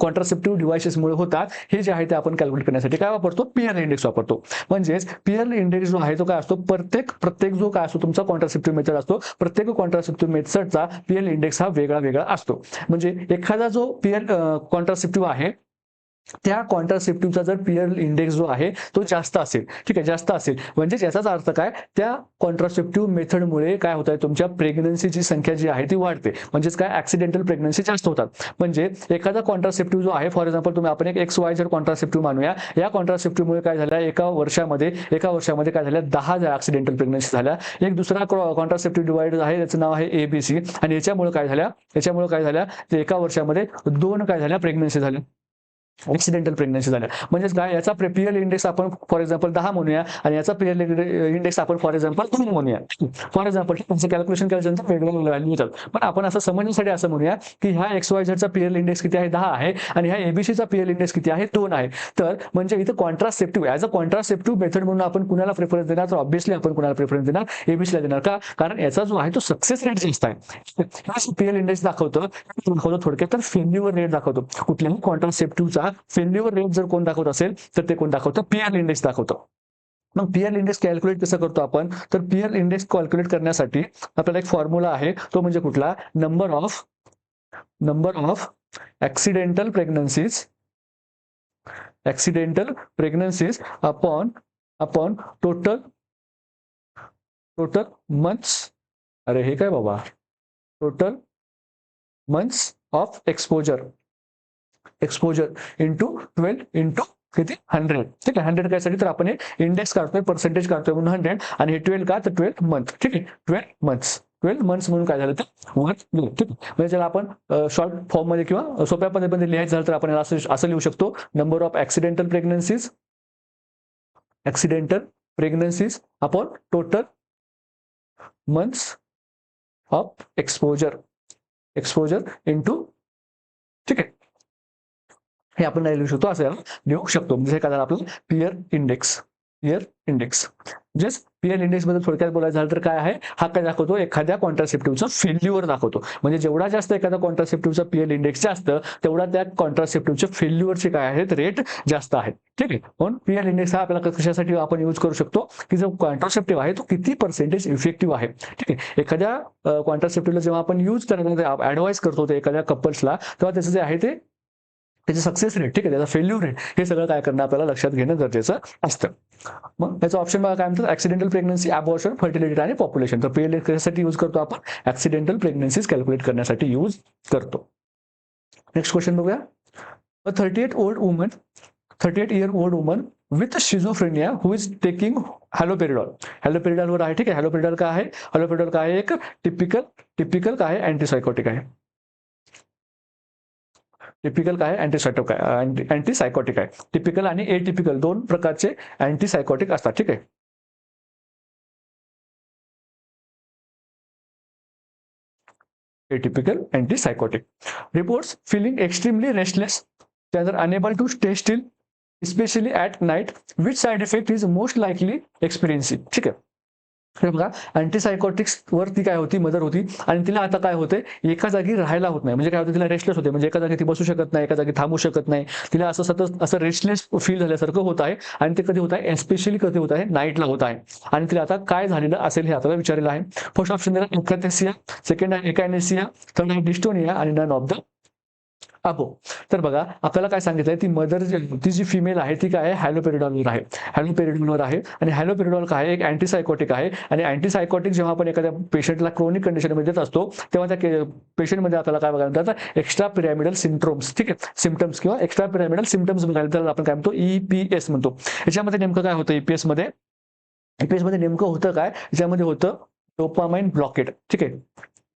कॉन्ट्रासेप्टिव्ह डिव्हाइसेसमुळे होतात, हे जे आहे ते आपण कॅल्क्युलेट करण्यासाठी काय वापरतो, PL इंडेक्स वापरतो. म्हणजेच PL इंडेक्स जो आहे तो काय असतो, प्रत्येक जो काय असतो तुमचा कॉन्ट्रासेप्टिव्ह मेथड असतो, प्रत्येक कॉन्ट्रासेप्टिव्ह मेथडचा PL इंडेक्स हा वेगळा असतो. म्हणजे एखादा जो PL कॉन्ट्रासेप्टिव्ह आहे त्या कॉन्ट्रासेप्टिव्हचा जर पीएल इंडेक्स जो आहे तो जास्त असेल, ठीक आहे, जास्त असेल म्हणजे याचाच अर्थ काय, त्या कॉन्ट्रासेप्टिव्ह मेथडमुळे काय होत आहे, तुमच्या प्रेग्नन्सीची संख्या जी आहे ती वाढते, म्हणजेच काय ऍक्सिडेंटल प्रेग्नन्सी जास्त होतात. म्हणजे एखादा कॉन्ट्रासेप्टिव्ह जो आहे, फॉर एक्झाम्पल तुम्ही आपण एक XYZ कॉन्ट्रासेप्टिव्ह मानूया, या कॉन्ट्रासेप्टिव्हमुळे काय झालं, एका वर्षामध्ये काय झाल्या 10 ऍक्सिडेंटल प्रेग्नन्सी झाल्या. एक दुसरा कॉन्ट्रासेप्टिव्ह डिवाइड आहे, त्याचं नाव आहे ABC, आणि याच्यामुळे काय झाल्या ते एका वर्षामध्ये 2 काय झाल्या प्रेग्नन्सी झाल्या, ऍक्सिडेंटल प्रेग्नन्सी झाल्या. म्हणजेच काय, याचा पीएल इंडेक्स आपण फॉर एक्झाम्पल 10 म्हणूया आणि याचा पीएल इंडेक्स आपण फॉर एक्झाम्पल 2 म्हणूया. फॉर एक्झाम्पल त्यांचं कॅल्क्युलेशन केल्यानंतर वेगवेगळ्या व्हॅल्यू येतात, पण आपण असं समजण्यासाठी असं म्हणूया की ह्या XYZ पीएल इंडेक्स किती आहे, 10 आहे, आणि ह्या ABCचा पीएल इंडेक्स किती आहे, 2 आहे. तर म्हणजे इथं contraceptive as a contraceptive method म्हणून आपण कुणाला प्रेफरन्स देणार, तर ऑब्व्हियसली आपण कुणाला प्रेफरन्स देणार, ABCला देणार. का, कारण याचा जो आहे तो सक्सेस रेट जास्त आहे. पीएल इंडेक्स दाखवतो थोडक्यात, तर फेल्युअर रेट दाखवतो. कुठल्याही कॉन्ट्रासेप्टिव्हचा फेल्युअर रेट जर कोण दाखवत असेल तर ते कोण दाखवतं, पीएल इंडेक्स दाखवतं. मग पीएल इंडेक्स कॅल्क्युलेट कसं करतो आपण, तर पीएल इंडेक्स कॅल्क्युलेट करण्यासाठी आपल्याला एक फॉर्म्युला आहे, तो म्हणजे कुठला, number of accidental pregnancies upon total months, अरे हे काय बाबा, total months of exposure into 12 into किती 100, ठीक आहे. 100 कायसाठी, तर आपण इंडेक्स काढतोय, पर्सेंटेज काढतोय म्हणून 100, आणि हे 12 का, तर 12 मंथ, ठीक आहे, 12 मंथ्स म्हणून काय झालं तर 1 ठीक आहे. म्हणजे ज्याला आपण शॉर्ट फॉर्म मध्ये किंवा सोप्या पद्धतीमध्ये लिहायचं झालं तर आपण याला असं लिहू शकतो, number of accidental pregnancies upon total months of exposure into, ठीक आहे, हे आपण लिहू शकतो, असं लिहू शकतो. म्हणजे काय झालं आपलं PL index. Just PL index बद्दल थोडक्यात बोलायचं झालं तर काय आहे, हा काय दाखवतो, एखाद्या कॉन्ट्रासेप्टिव्हचा फेल्युअर दाखवतो. म्हणजे जेवढा जास्त एखादा कॉन्ट्रासेप्टिव्हचा पीएल इंडेक्स जास्त, तेवढा त्या कॉन्ट्रासेप्टिव्हचे फेल्युअरचे काय आहेत, रेट जास्त आहेत, ठीक आहे. पण पीएल इंडेक्स हा आपल्याला कशासाठी आपण यूज करू शकतो, की जो कॉन्ट्रासेप्टिव्ह आहे तो किती पर्सेंटेज इफेक्टिव्ह आहे, ठीक आहे. एखाद्या कॉन्ट्रासेप्टिव्हला जेव्हा आपण यूज करण्याचा ऍडवाइस करतो ते एखाद्या कपल्सला, तेव्हा त्याचं जे आहे ते त्याची सक्सेस रेट, ठीक आहे, त्याचा फेल्युअर रेट, हे सगळं काय करणं आपल्याला लक्षात घेणं गरजेचं असतं. मग त्याचं ऑप्शन बघा काय म्हणतात, ऍक्सिडेंटल प्रेग्नन्सी, अबॉर्शन, फर्टिलिटी आणि पॉप्युलेशन. तर पीएल कशासाठी यूज करतो आपण, ऍक्सिडेंटल प्रेग्नन्सीज कॅल्क्युलेट करण्यासाठी यूज करतो. नेक्स्ट क्वेश्चन बघूया. 38 year old woman with schizophrenia who is taking हॅलोपेरिडॉल वर आहे, ठीक आहे. हॅलोपेरिडॉल काय आहे, एक टिपिकल काय आहे, अँटीसायकोटिक आहे. टिपिकल काय आहे, अँटीसायकोटिक आहे. टिपिकल आणि एटिपिकल 2 प्रकारचे अँटीसायकोटिक असतात, ठीक आहे. Atypical antipsychotic. Reports feeling extremely restless, त्यानंतर unable to stay still specially at night, which side effect is most likely experiencing, ठीक आहे. हे बघा, अँटीसायकोटिक्स वरती काय होती, मदर होती, आणि तिला आता काय होते, एका जागी राहायला होत नाही. म्हणजे काय होतं, तिला रेस्टलेस होते, म्हणजे एका जागी ती बसू शकत नाही, एका जागी थांबू शकत नाही, तिला असं सतत असं रेस्टलेस फील झाल्यासारखं होत आहे. आणि ते कधी होत आहे, एस्पेशली कधी होत आहे, नाईटला होत आहे. आणि तिला आता काय झालेलं असेल हे आपल्याला विचारलेलं आहे. फर्स्ट ऑप्शन दिला एकाथेसिया, सेकंड आहे एकानेसिया, थर्ड आहे डिस्टोनिया, आणि नन ऑफ द अबो. तर बघा, आपल्याला काय सांगितलंय, ती मदर ती जी फिमेल आहे ती काय आहे, हॅलोपेरिडॉलवर आहे. आणि हॅलोपेरिडॉल काय आहे, एक अँटीसायकोटिक आहे. आणि अँटीसायकोटिक जेव्हा आपण एखाद्या पेशंटला क्रोनिक कंडिशनमध्ये देत असतो, तेव्हा त्या पेशंटमध्ये आपल्याला काय बघायला मिळतात, एक्स्ट्रा पिरॅमिडल सिम्प्टम्स, ठीक आहे, सिम्प्टम्स किंवा एक्स्ट्रा पिरॅमिडल सिम्प्टम्स बघायला, तर आपण काय म्हणतो, EPS म्हणतो. याच्यामध्ये नेमकं काय होतं, EPS मध्ये नेमकं होतं काय, याच्यामध्ये होतं डोपामाइन ब्लॉकेड, ठीक आहे,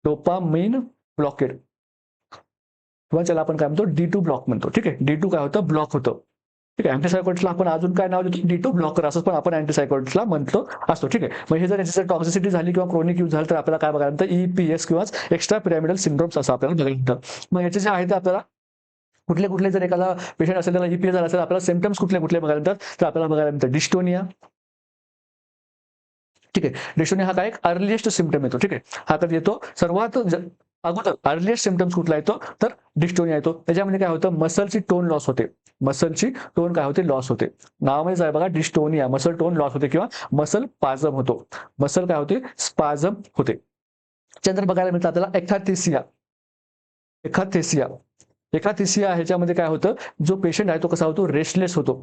डोपामाइन ब्लॉकेड, किंवा त्याला आपण काय म्हणतो, D2 ब्लॉक म्हणतो, ठीक आहे. D2 काय होतं, ब्लॉक होतं, ठीक आहे. अँटीसायकोटिक्सला आपण अजून काय नाव देतो, D2 ब्लॉकर, असं पण आपण अँटीसायकोटिक्सला म्हणतो असतो, ठीक आहे. मग हे जर याची टॉक्सिसिटी झाली किंवा क्रोनिक यूज झालं तर आपल्याला काय बघायला मिळतं, EPS किंवा एक्स्ट्रा पिरॅमिडल सिंड्रोम्स असं आपल्याला बघायला मिळतं. मग याचे जे आहे ते आपल्याला कुठले जर एखादा पेशंट असेल, त्याला EPS झाला असेल, आपल्याला सिम्प्टम्स कुठले बघायला मिळतात, तर आपल्याला बघायला मिळतं डिस्टोनिया, ठीक आहे. डिस्टोनिया हा काय एक अर्लिएस्ट सिम्प्टम येतो, ठीक आहे. हा कधी येतो, सर्वात अगोदर अर्लिएस्ट सिम्प्टम्स कुठला येतो, तर डिस्टोनिया येतो. त्याच्यामध्ये काय होतं, मसलची टोन लॉस होते, लॉस होते. नावामध्येच आहे बघा, डिस्टोनिया, मसल टोन लॉस होते किंवा मसल स्पाझम होतो, मसल काय होते, स्पाझम होते. त्यानंतर बघायला मिळतं आपल्याला एकाथेसिया, एकाथीसिया ह्याच्यामध्ये काय होतं, जो पेशंट आहे तो कसा होतो, रेस्टलेस होतो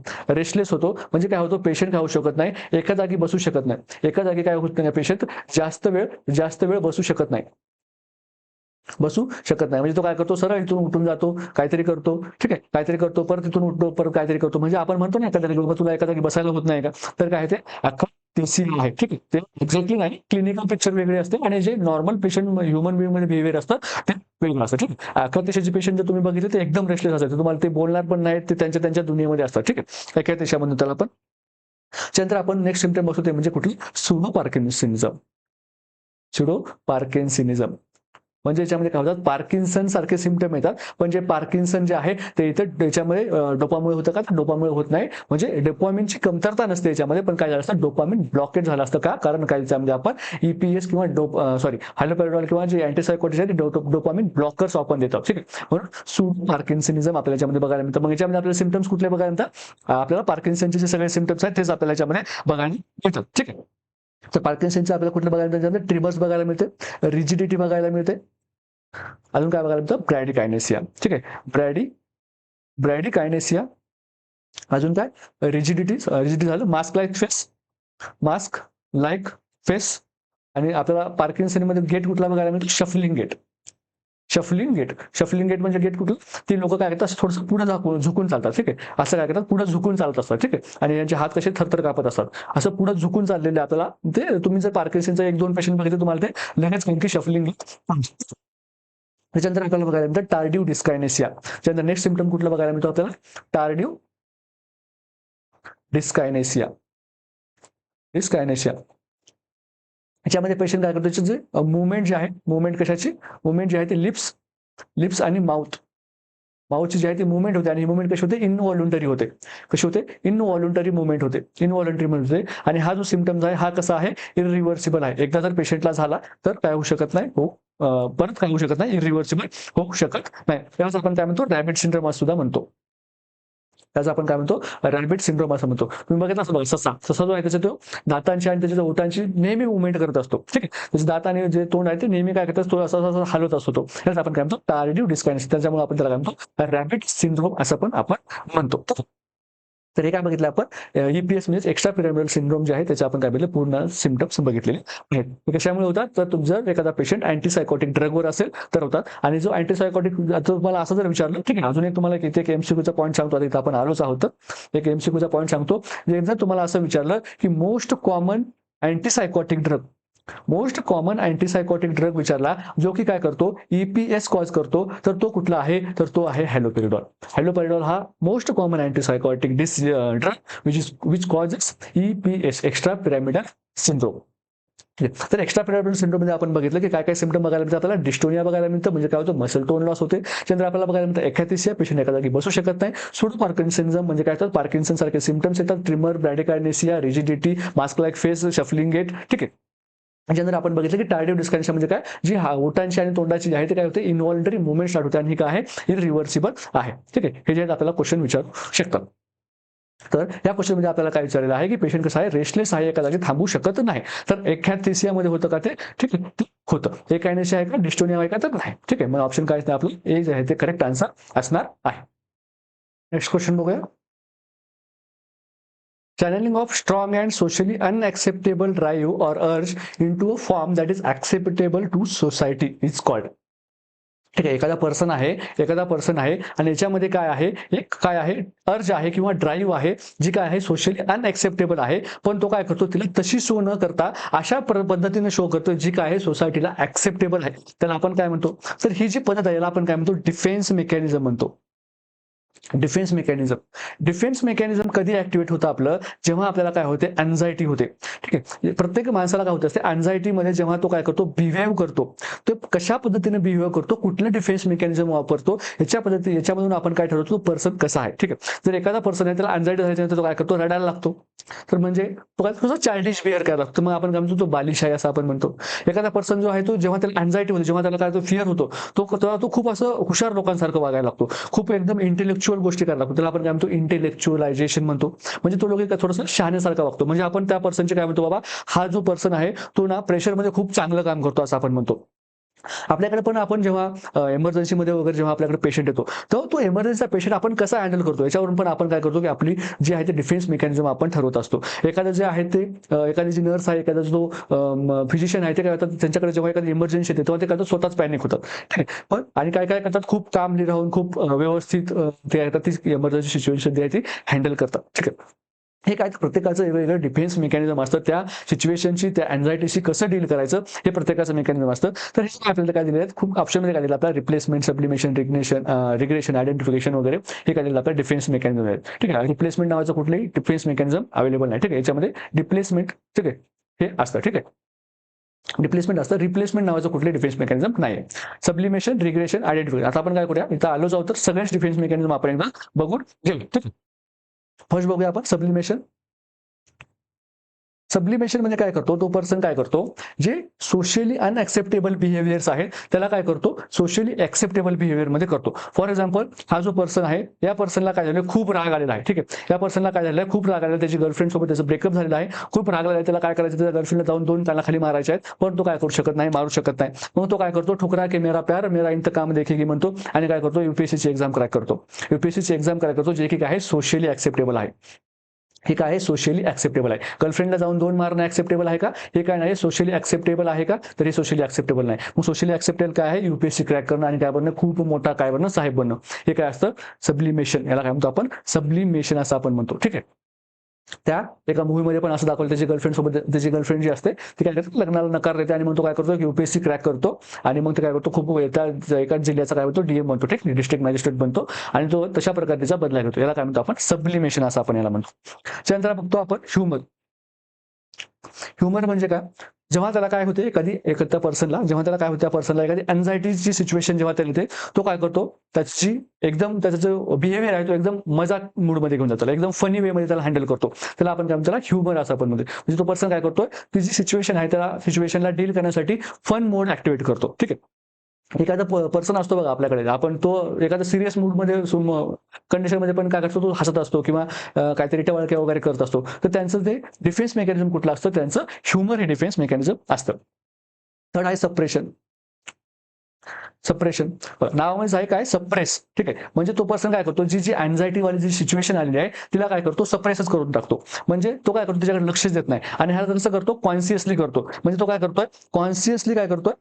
म्हणजे काय होतो, पेशंट काय होऊ शकत नाही, एका जागी बसू शकत नाही, एका जागी काय होत नाही, पेशंट जास्त वेळ बसू शकत नाही. म्हणजे तो काय करतो, सरळ इथून उठून जातो, काहीतरी करतो, ठीक आहे, काहीतरी करतो, परत इथून उठतो, परत काहीतरी करतो. म्हणजे आपण म्हणतो ना एका जागी, तुला एका जागी बसायला होत नाही का, तर काय ते अख्खा आहे, ठीक आहे. ते एक्झॅक्टली नाही, क्लिनिकल पिक्चर वेगळे असते आणि जे नॉर्मल पेशंट ह्युमन बिंग मध्ये बिहेवियर असतं ते वेगळं असतं, ठीक आहे. अख्खा पेशंट जर तुम्ही बघितले ते एकदम रेस्टलेस असतात, तुम्हाला ते बोलणार पण नाही, ते त्यांच्या दुनियेमध्ये असतात, ठीक आहे. एका देशामध्ये त्याला पण त्यानंतर आपण नेक्स्ट सिम्पटम बघतो ते म्हणजे कुठली, सुडो पार्किन्सिनिझम. म्हणजे याच्यामध्ये काय होतात, पार्किन्सन सारखे सिम्पटम येतात, पण जे पार्किन्सन जे आहे ते इथे त्याच्यामध्ये डोपामुळे होतं का, तर डोपामुळे होत नाही. म्हणजे डोपामिनची कमतरता नसते याच्यामध्ये, पण काय झालं असतं, डोपामिन ब्लॉकेज झालं असतं का, कारण काय त्याच्यामध्ये आपण ईपीएस किंवा हायलोपेरिडॉल किंवा जे अँटीसायकोटिक्स आहे डोपामिन ब्लॉकर्स आपण देतो, ठीक आहे. म्हणून सूडो पार्किन्सनिझम आपल्याला याच्यामध्ये बघायला मिळतं. मग याच्यामध्ये आपल्याला सिम्पटम्स कुठले बघायला मिळतात, आपल्याला पार्किन्सनचे जे सगळे सिम्पटम्स आहेत तेच आपल्याला याच्यामध्ये बघायला मिळतात, ठीक आहे. तर पार्किन्सनचे आपल्याला कुठले बघायला मिळतात, ट्रिमर्स बघायला मिळते, रिजिडिटी बघायला मिळते, अजून काय बघायला मिळतं, ब्रॅडिकायनेसिया, ठीक आहे. ब्रॅडिकायनेसिया, अजून काय, रिजिडिटी झालं, मास्क लाईक फेस. आणि आपल्याला पार्किन्सन मध्ये गेट कुठला बघायला मिळतो, शफलिंग गेट म्हणजे गेट कुठलं, ती लोक काय करतात, थोडंसं पुढे झुकून चालतात, ठीक आहे. असं काय करतात, पुढे झुकून चालत असतात, ठीक आहे. आणि यांचे हात कसे थरथर कापत असतात, असं पुढे झुकून चाललेले आपल्याला ते, तुम्ही जर पार्किन्सनचा 1-2 पेशंट बघितले तुम्हाला ते लगेच कारण की शफलिंग. त्याच्यानंतर आपल्याला बघायला मिळतं टार्डिव्ह डिस्कायनेसिया. त्यानंतर नेक्स्ट सिम्पटम कुठला बघायला मिळतो आपल्याला, टार्डिव्ह डिस्कायनेसिया. याच्यामध्ये पेशंट काय करतो, जे मुवमेंट जे आहे, मुवमेंट कशाची, मुवमेंट जी आहे ती लिप्स आणि माउथची जी आहे ती मुवमेंट होते, आणि ही मुवमेंट कशी होते, इनव्हॉलंटरी होते. कशी होते, इनव्हॉलंटरी मुवमेंट होते. आणि हा जो सिम्पटम आहे हा कसा आहे, इरिव्हर्सिबल आहे. एकदा जर पेशंटला झाला तर काय होऊ शकत नाही, परत काय होऊ शकत नाही, इरिव्हर्सिबल होऊ शकत नाही. त्यावेळेस आपण काय म्हणतो, रॅबिट सिंड्रोम सुद्धा म्हणतो. त्याचा आपण काय म्हणतो, रॅबिट सिंड्रोम असं म्हणतो. तुम्ही बघितलं असं बघा, ससा जो आहे त्याच्या तो दातांची आणि त्याच्या ओठांची नेहमी मुवमेंट करत असतो, ठीक आहे. त्याचे दात आणि जे तोंड आहे ते नेहमी काय करतात, तो असं हलवत असतो तो. त्याच आपण काय म्हणतो, टार्डिव्ह डिस्कायनेसिया. त्याच्यामुळे आपण त्याला काय म्हणतो, रॅबिट सिंड्रोम असं पण आपण म्हणतो. तर हे काय बघितलं आपण, ईपीएस म्हणजे एक्स्ट्रा पिरामिडल सिंड्रोम जे आहे त्याचे आपण काय बघितलं, पूर्ण सिम्पटम्स बघितलेले आहेत. कशामुळे होतात, तर जर एखादा पेशंट अँटीसायकोटिक ड्रगवर असेल तर होतात. आणि जो अँटीसायकोटिक, तुम्हाला असं जर विचारलं, ठीक आहे, अजून एक तुम्हाला एक एमसीक्यूचा पॉईंट सांगतो, आता आपण आलोच आहोत, एक एमसीक्यूचा पॉईंट सांगतो. जर तुम्हाला असं विचारलं की मोस्ट कॉमन अँटीसायकोटिक ड्रग विचारला, जो की काय करतो, ईपीएस कॉज करतो, तर तो कुठला आहे, तर तो आहे हॅलोपेरिडॉल. हा most common antipsychotic drug which causes EPS, extra pyramidal syndrome. तर एक्स्ट्रा पिरामिडल सिंड्रोम मध्ये आपण बघितलं की काय काय सिम्पटम बघायला मिळतात, आपल्याला डिस्टोनिया बघायला मिळतं, म्हणजे काय होतं, मसल टोन लॉस होते. त्यानंतर आपल्याला बघायला मिळतं एकाथीसिया, पेशंट एका जागी बसू शकत नाही. सुडो पार्किन्सनिझम म्हणजे काय होतं, पार्किन्सन सारखे सिम्पटम्स येतात, tremor, bradykinesia, rigidity, mask like face, shuffling gait, ठीक आहे. त्यानंतर आपण बघितलं की टार्डिव्ह डिस्कायनेसिया म्हणजे काय, जी ओठांची आणि तोंडाची जी आहे ते काय होते, इनव्हॉलंटरी मुवमेंट स्टार्ट होते, आणि ही काय आहे, इरिव्हर्सिबल आहे, ठीक आहे. हे जे आपल्याला क्वेश्चन विचारू शकतात. तर या क्वेश्चन मध्ये आपल्याला काय विचारलेलं आहे की पेशंट कसं आहे, रेस्टलेस आहे, एका जागी थांबू शकत नाही. तर एकाथीसिया मध्ये होतं का ते, ठीक आहे, ते होतं. एकायनेसिया आहे का, डिस्टोनिया आहे का, तर नाही, ठीक आहे. मग ऑप्शन काय आहे, आपलं ए जे आहे ते करेक्ट आन्सर असणार आहे. नेक्स्ट क्वेश्चन बघूया. Channeling of strong and socially unacceptable drive or urge into a form that is acceptable to society is called. ठीक आहे, एखादा पर्सन आहे आणि याच्यामध्ये काय आहे, एक काय आहे, अर्ज आहे किंवा ड्राईव्ह आहे, जी काय आहे सोशली अनएक्सेप्टेबल आहे, पण तो काय करतो, तिला तशी शो न करता अशा पद्धतीने शो करतो जी काय आहे सोसायटीला ऍक्सेप्टेबल आहे. त्याला आपण काय म्हणतो, तर ही जी पद्धत आहे याला आपण काय म्हणतो, डिफेन्स मेकॅनिझम म्हणतो. डिफेन्स मेकॅनिझम कधी ऍक्टिव्हेट होतं आपलं, जेव्हा आपल्याला काय होते, अँझायटी होते, ठीक आहे. प्रत्येक माणसाला काय होत असते, अँझायटी मध्ये जेव्हा तो काय करतो, बिहेव करतो, तो कशा पद्धतीने बिहेव करतो, कुठलं डिफेन्स मेकॅनिझम वापरतो, याच्यामधून आपण काय ठरवतो, पर्सन कसा आहे, ठीक आहे. जर एखादा पर्सन आहे त्याला अँझायटी झाल्यानंतर तो काय करतो, रडायला लागतो, तर म्हणजे तो काय थोडंसं चाइल्डिश बिहेव करायला लागतो, मग आपण काय म्हणतो, तो बालिश आहे असं आपण म्हणतो. एखादा पर्सन जो आहे तो जेव्हा त्याला अँझायटी होते, जेव्हा त्याला काय तो फिअर होतो, तो खूप असं हुशार लोकांसारखं वागायला लागतो, खूप एकदम इंटेलेक्च्युअल गोष्टी करायला लागतो, त्याला आपण काय म्हणतो, इंटेलेक्च्युअलायझेशन म्हणतो. म्हणजे तो लोक थोडंसं शहाण्यासारखा वागतो, म्हणजे आपण त्या पर्सनचे काय म्हणतो, बाबा हा जो पर्सन आहे तो ना प्रेशरमध्ये खूप चांगलं काम करतो असं आपण म्हणतो. आपल्याकडे पण आपण जेव्हा इमर्जन्सीमध्ये वगैरे जेव्हा आपल्याकडे पेशंट येतो, तर तो इमर्जन्सीचा पेशंट आपण कसा हँडल करतो याच्यावरून पण आपण काय करतो, की आपली जी आहे ते डिफेन्स मेकॅनिझम आपण ठरवत असतो. एखादं जे आहे ते एखादी जी नर्स आहे, एखादा जो फिजिशियन आहे, ते काय करतात, त्यांच्याकडे जेव्हा एखादी इमर्जन्सी येते तेव्हा ते करतात स्वतःच पॅनिक होतात. ठीक आहे. पण आणि काय काय करतात, खूप कामली राहून खूप व्यवस्थित ते काय करतात, ती इमर्जन्सी सिच्युएशन जी आहे ती हँडल करतात. ठीक आहे. हे काय प्रत्येकाचं वेगवेगळं डिफेन्स मेकॅनिझम असतं. त्या सिच्युएशनची, त्या अँझायटीशी कसं डील करायचं हे प्रत्येकाचं मेकॅनिझम असतं. तर हे आपल्याला काय दिलेलं आहे, खूप ऑप्शनमध्ये काय दिलं आपल्याला, रिप्लेसमेंट, सब्लिमेशन, रिग्रेशन, आयडेंटिफिकेशन वगैरे हे काय दिलं आपल्याला डिफेन्स मेकॅनिझम आहे. ठीक आहे. रिप्लेसमेंट नावाचं कुठलंही डिफेन्स मेकॅनिझम अवेलेबल नाही. ठीक आहे. याच्यामध्ये डिप्लेसमेंट, ठीक आहे, हे असतं. ठीक आहे. डिप्लेसमेंट असतं, रिप्लेसमेंट नावाचं कुठले डिफेन्स मेकॅनिझम नाही आहे. Sublimation, regression, identification. आता आपण काय करूया, इथं आलो जाऊ तर सगळ्याच डिफेन्स मेकॅनिझम आपण एकदा बघून घेऊ. ठीक आहे. फर्स्ट बघूया आपण सब्लिमेशन. सब्लिमेशन म्हणजे काय करतो, तो पर्सन काय करतो, जे सोशली अनएक्सेप्टेबल बिहेवियर्स आहेत त्याला काय करतो, सोशली ऍक्सेप्टेबल बिहेवियरमध्ये करतो. फॉर एक्झाम्पल, हा जो पर्सन आहे, या पर्सनला काय झालं, खूप राग आलेला आहे. ठीक आहे. या पर्सनला काय झालं, खूप राग आलेला, त्याची गर्लफ्रेंड सोबत त्याचं ब्रेकअप झालेला आहे, खूप राग आलेला, त्याला काय करायचं, त्याच्या गर्लफ्रेंडला जाऊन 2 कानाखाली मारायचे आहेत, पण तो काय करू शकत नाही, मारू शकत नाही. मग तो काय करतो, ठुकरा के मेरा प्यार मेरा इंतकाम देखेगी म्हणतो आणि काय करतो, यूपीएससीची एक्झाम क्रॅक करतो. यूपीएससीची एक्झाम क्रॅक करतो, जे की काय आहे, सोशली ऍक्सेप्टेबल आहे. हे काय आहे, सोशली ऍक्सेप्टेबल आहे. गर्लफ्रेंडला जाऊन 2 मारणं ऍक्सेप्टेबल आहे का, हे काय नाही, सोशली ऍक्सेप्टेबल आहे का, तर हे सोशली ऍक्सेप्टेबल नाही. मग सोशली ऍक्सेप्टेबल काय आहे, यूपीएससी क्रॅक करणं आणि काय बनणं, खूप मोठा काय बनणं, साहेब बनणं. हे काय असतं, सब्लिमेशन. याला काय म्हणतो आपण, सब्लिमेशन असं आपण म्हणतो. ठीक आहे. त्या एका मूव्हीमध्ये पण असं दाखवलं, त्याची गर्लफ्रेंड सोबत, त्याची गर्लफ्रेंड जी असते ती काय करते, लग्नाला नकार देते आणि मग तो काय करतो, यूपीएससी क्रॅक करतो आणि मग ते काय करतो, खूप त्या एकाच जिल्ह्याचा काय होतो, डीएम बनतो. ठीक, डिस्ट्रिक्ट मॅजिस्ट्रेट बनतो आणि तो तशा प्रकारचा बदला घेतो. याला काय म्हणतो आपण, सब्लिमेशन असं आपण याला म्हणतो. त्यानंतर बघतो आपण ह्युमर. ह्युमर म्हणजे काय, जेव्हा त्याला काय होते, एखादी एखाद्या पर्सनला, जेव्हा त्याला काय होतं, त्या पर्सनला एखादी अँझायटीची सिच्युएशन जेव्हा त्याला येते, तो काय करतो, त्याची एकदम त्याचा जो बिहेवियर आहे तो एकदम मजाक मूडमध्ये घेऊन जातो, एकदम फनी वे मध्ये त्याला हँडल करतो. त्याला आपण काय म्हणतो, त्याला ह्युमर असं आपण म्हणतो. म्हणजे तो पर्सन काय करतोय, ती जी सिच्युएशन आहे त्या सिच्युएशनला डील करण्यासाठी फन मोड ऍक्टिव्हेट करतो. ठीक आहे. एखादा पर्सन असतो बघा आपल्याकडे, आपण तो एखादा सिरियस मूडमध्ये कंडिशनमध्ये पण काय करतो, तो हसत असतो किंवा काहीतरी टवळक्या वगैरे करत असतो. तर त्यांचं ते डिफेन्स मेकॅनिझम कुठलं असतं, त्यांचं ह्युमर हे डिफेन्स मेकॅनिझम असतं. थर्ड आहे सप्रेशन. सप्रेशन नावामध्ये आहे काय, सप्रेस. ठीक आहे. म्हणजे तो पर्सन काय करतो, जी अँझायटी वाली जी सिच्युएशन आलेली आहे तिला काय करतो, सप्रेसच करून टाकतो. म्हणजे तो काय करतो, त्याच्याकडे लक्षच देत नाही आणि हा कसं करतो, कॉन्शियसली करतो. म्हणजे तो काय करतोय, कॉन्शियसली काय करतोय,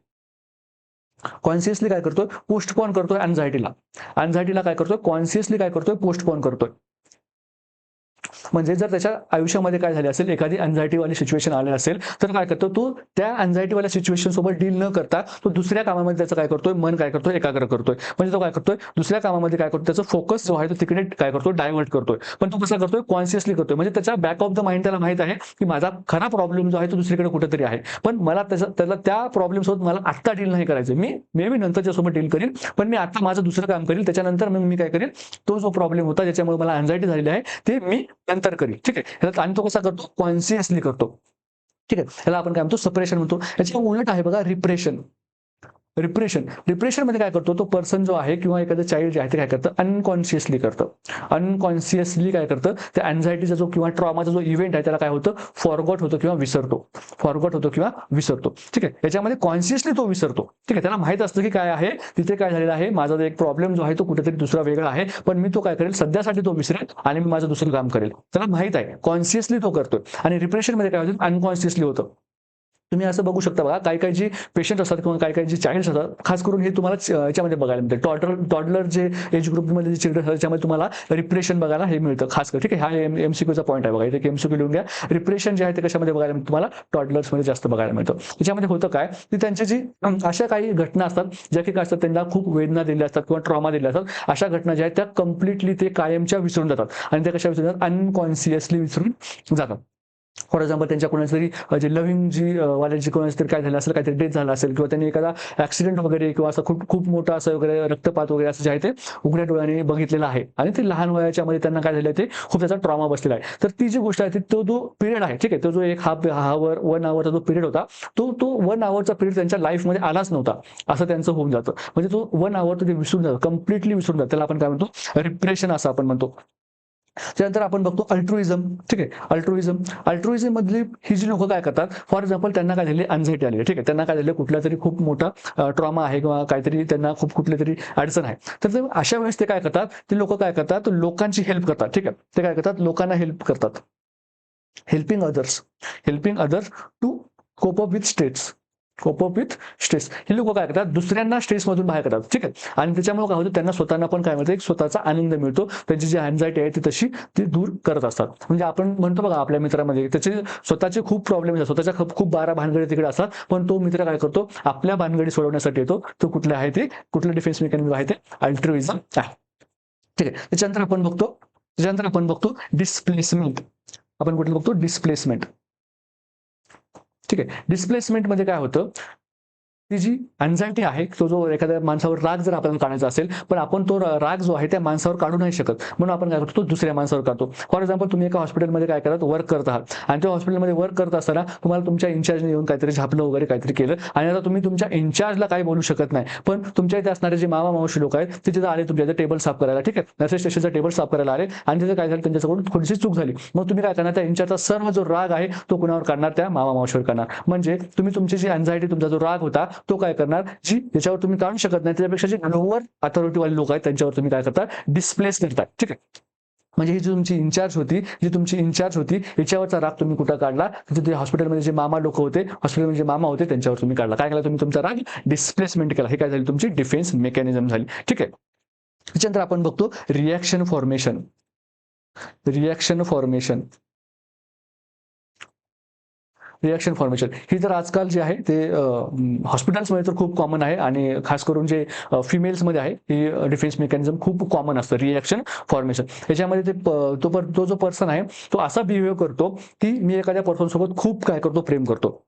कॉन्शियसली काय करतोय, पोस्टपोन करतोय अँझायटीला. अँझायटीला काय करतोय, कॉन्शियसली काय करतोय, पोस्टपोन करतोय. म्हणजे जर त्याच्या आयुष्यामध्ये काय झाले असेल, एखादी अँझायटीवाली सिच्युएशन आली असेल, तर काय करतो, तो त्या अँझायटीवाल्या सिच्युएशन सोबत डील न करता तो दुसऱ्या कामामध्ये त्याचं काय करतोय, मन काय करतोय, एकाग्र करतोय. म्हणजे तो काय करतोय, दुसऱ्या कामामध्ये काय करतो, त्याचा फोकस जो आहे तो तिकडे काय करतो, डायव्हर्ट करतोय. पण तो कसा करतोय, कॉन्शियसली करतोय. म्हणजे त्याच्या बॅक ऑफ द माइंड त्याला माहित आहे की माझा खरा प्रॉब्लेम जो आहे तो दुसरीकडे कुठेतरी आहे, पण मला त्याला त्या प्रॉब्लेम सोबत मला आत्ता डील नाही करायचं, मी मे बी नंतर त्यासोबत डील करेल, पण मी आता माझं दुसरं काम करेल, त्याच्यानंतर मग मी काय करेल, तो जो प्रॉब्लेम होता ज्याच्यामुळे मला अँझायटी झालेली आहे ते मी नंतर करेल. ठीक आहे. आणि तो कसा करतो, कॉन्शियसली करतो. ठीक आहे. याला आपण काय म्हणतो, सप्रेशन म्हणतो. याच्या उलट आहे बघा, रिप्रेशन. रिप्रेशन, रिप्रेशन मध्ये काय करतो, तो पर्सन जो आहे किंवा एखादं चाइल्ड जे आहे ते काय करतं, अनकॉन्शियसली करतं. अनकॉन्शियसली काय करतं, त्या अँझायटीचा जो किंवा ट्रॉमाचा जो इव्हेंट आहे त्याला काय होतं, फॉरगॉट होतो किंवा विसरतो. फॉरगॉट होतो किंवा विसरतो. ठीक आहे. याच्यामध्ये कॉन्शियसली तो विसरतो. ठीक आहे. त्याला माहित असतं की काय आहे तिथे, काय झालेलं आहे, माझा जो एक प्रॉब्लेम जो आहे तो कुठेतरी दुसरा वेगळा आहे, पण मी तो काय करेल, सध्यासाठी तो विसरेल आणि मी माझं दुसरं काम करेल. त्याला माहित आहे, कॉन्शियसली तो करतोय. आणि रिप्रेशन मध्ये काय होतं, अनकॉन्शियसली होतं. तुम्ही असं बघू शकता बघा, काही काही जी पेशंट असतात किंवा काही काही जी चाइल्ड असतात, खास करून हे तुम्हाला याच्यामध्ये बघायला मिळते, टॉडलर जे एज ग्रुपमध्ये जे चिल्ड्रन असतात त्याच्यामध्ये तुम्हाला रिप्रेशन बघायला हे मिळतं खास कर. ठीक आहे. हा एमसीक्यूचा पॉईंट आहे बघा, इथे एमसीक्यू लिहून घ्या. रिप्रेशन जे आहे ते कशामध्ये बघायला मिळतं, तुम्हाला टॉडलर्समध्ये जास्त बघायला मिळतं. त्याच्यामध्ये होतं काय, की त्यांची जी अशा काही घटना असतात ज्या की काय असतात, त्यांना खूप वेदना दिल्या असतात किंवा ट्रॉमा दिल्या असतात. अशा घटना ज्या आहेत त्या कम्प्लिटली ते कायमच्या विसरून जातात आणि त्या कशा विसरून जातात, अनकॉन्शियसली विसरून जातात. फॉर एक्झाम्पल, त्यांच्या कोणाची तरी जे लव्हिंग जी वाल्याची कोणाची तरी काय झालं असेल, काहीतरी डेथ झाला असेल किंवा त्यांनी एखादा ऍक्सिडेंट वगैरे किंवा असं खूप खूप मोठा असं वगैरे रक्तपात वगैरे असं जे आहे ते उघड्या डोळ्याने बघितलेलं आहे आणि ते लहान वयाच्या मध्ये त्यांना काय झालं, ते खूप त्याचा ट्रॉमा बसलेला आहे. तर ती जी गोष्ट आहे तो जो पिरियड आहे, ठीक आहे, तो जो एक वन आवरचा जो पिरियड होता, तो 1 आवरचा पिरियड त्यांच्या लाईफमध्ये आलाच नव्हता, असं त्यांचं होऊन जातं. म्हणजे तो 1 आवर ते विसरून जातं, कम्प्लिटली विसरून जातं. त्याला आपण काय म्हणतो, रिप्रेशन असं आपण म्हणतो. त्यानंतर आपण बघतो अल्ट्रुइझम. ठीक आहे, अल्ट्रुइझम मधली ही जी लोक काय करतात, फॉर एक्झाम्पल त्यांना काय झाली, अँझायटी आली आहे. ठीक आहे, त्यांना काय झालं, कुठला तरी खूप मोठा ट्रॉमा आहे किंवा काहीतरी त्यांना खूप कुठली तरी अडचण आहे. तर अशा वेळेस ते काय करतात, ते लोक काय करतात, लोकांची हेल्प करतात. ठीक आहे, ते काय करतात, लोकांना हेल्प करतात. Helping others to cope up with stress. हे लोक काय करतात, दुसऱ्यांना स्ट्रेस मधून बाहेर करतात. ठीक आहे, आणि त्याच्यामुळे काय होतं, त्यांना स्वतःना पण काय मिळतं, एक स्वतःचा आनंद मिळतो. त्यांची जी अँझायटी आहे ती तशी ती दूर करत असतात. म्हणजे आपण म्हणतो बघा, आपल्या मित्रामध्ये त्याचे स्वतःचे खूप प्रॉब्लेम असतात, स्वतःच्या खूप 12 भानगडी तिकडे असतात, पण तो मित्र काय करतो, आपल्या भानगडी सोडवण्यासाठी येतो. तो कुठले आहे ते, कुठलं डिफेन्स मेकॅनिझम आहे ते, अल्ट्रुइझम आहे. ठीक आहे, त्याच्यानंतर आपण बघतो डिस्प्लेसमेंट. आपण कुठलं बघतो, डिस्प्लेसमेंट. ठीक आहे, डिस्प्लेसमेंट म्हणजे काय होतं, ती जी अँझायटी आहे, तो जो एखाद्या माणसावर राग जर आपल्याला काढायचा असेल, पण आपण तो राग जो आहे त्या माणसावर काढू नाही शकत, म्हणून आपण काय करतो, तो दुसऱ्या माणसावर काढतो. फॉर एक्झाम्पल, तुम्ही एका हॉस्पिटलमध्ये काय करत वर्क करत आहात, आणि त्या हॉस्पिटलमध्ये वर्क करत असताना तुम्हाला तुमच्या इंचार्जने येऊन काहीतरी झापलं वगैरे काहीतरी केलं, आणि आता तुम्ही तुमच्या इंचार्जला काही बोलू शकत नाही, पण तुमच्या इथे असणारे जे मामा मावशी लोक आहेत ते तिथे आले तुमच्या इथे टेबल साफ करायला. ठीक आहे, नर्सिंग स्टेशनचा टेबल साफ करायला आले, आणि तिथे काय झालं, त्यांच्याकडून थोडीशी चूक झाली. मग तुम्ही काय करणार, त्या इंचार्जचा सर्व जो राग आहे तो कुणावर काढणार, त्या मामा मावशीवर काढणार. म्हणजे तुम्ही तुमची जी अँझायटी, तुमचा जो राग होता तो काय करणार, जी ज्याच्यावर तुम्ही काढू शकत नाही, त्याच्यापेक्षा जे लोअर अथॉरिटीवाले लोक आहेत त्यांच्यावर तुम्ही काय करता, डिस्प्लेस करता. ठीक आहे, म्हणजे ही जी तुमची इंचार्ज होती याच्यावरचा राग तुम्ही कुठं काढला, तिथे हॉस्पिटलमध्ये जे मामा लोक होते, हॉस्पिटलमध्ये जे मामा होते त्यांच्यावर तुम्ही काढला. काय केला, तुम्ही तुमचा राग डिस्प्लेसमेंट केला. हे काय झाली, तुमची डिफेन्स मेकॅनिझम झाली. ठीक आहे, त्याच्यानंतर आपण बघतो रिॲक्शन फॉर्मेशन. ही तर आजकाल जे आहे ते हॉस्पिटल्समध्ये तर खूप कॉमन आहे, आणि खास करून जे फिमेल्समध्ये आहे ही डिफेन्स मेकॅनिझम खूप कॉमन असतं, रिॲक्शन फॉर्मेशन. याच्यामध्ये तो जो पर्सन आहे तो असा बिहेव करतो की मी एखाद्या पर्सन सोबत खूप काय करतो, प्रेम करतो,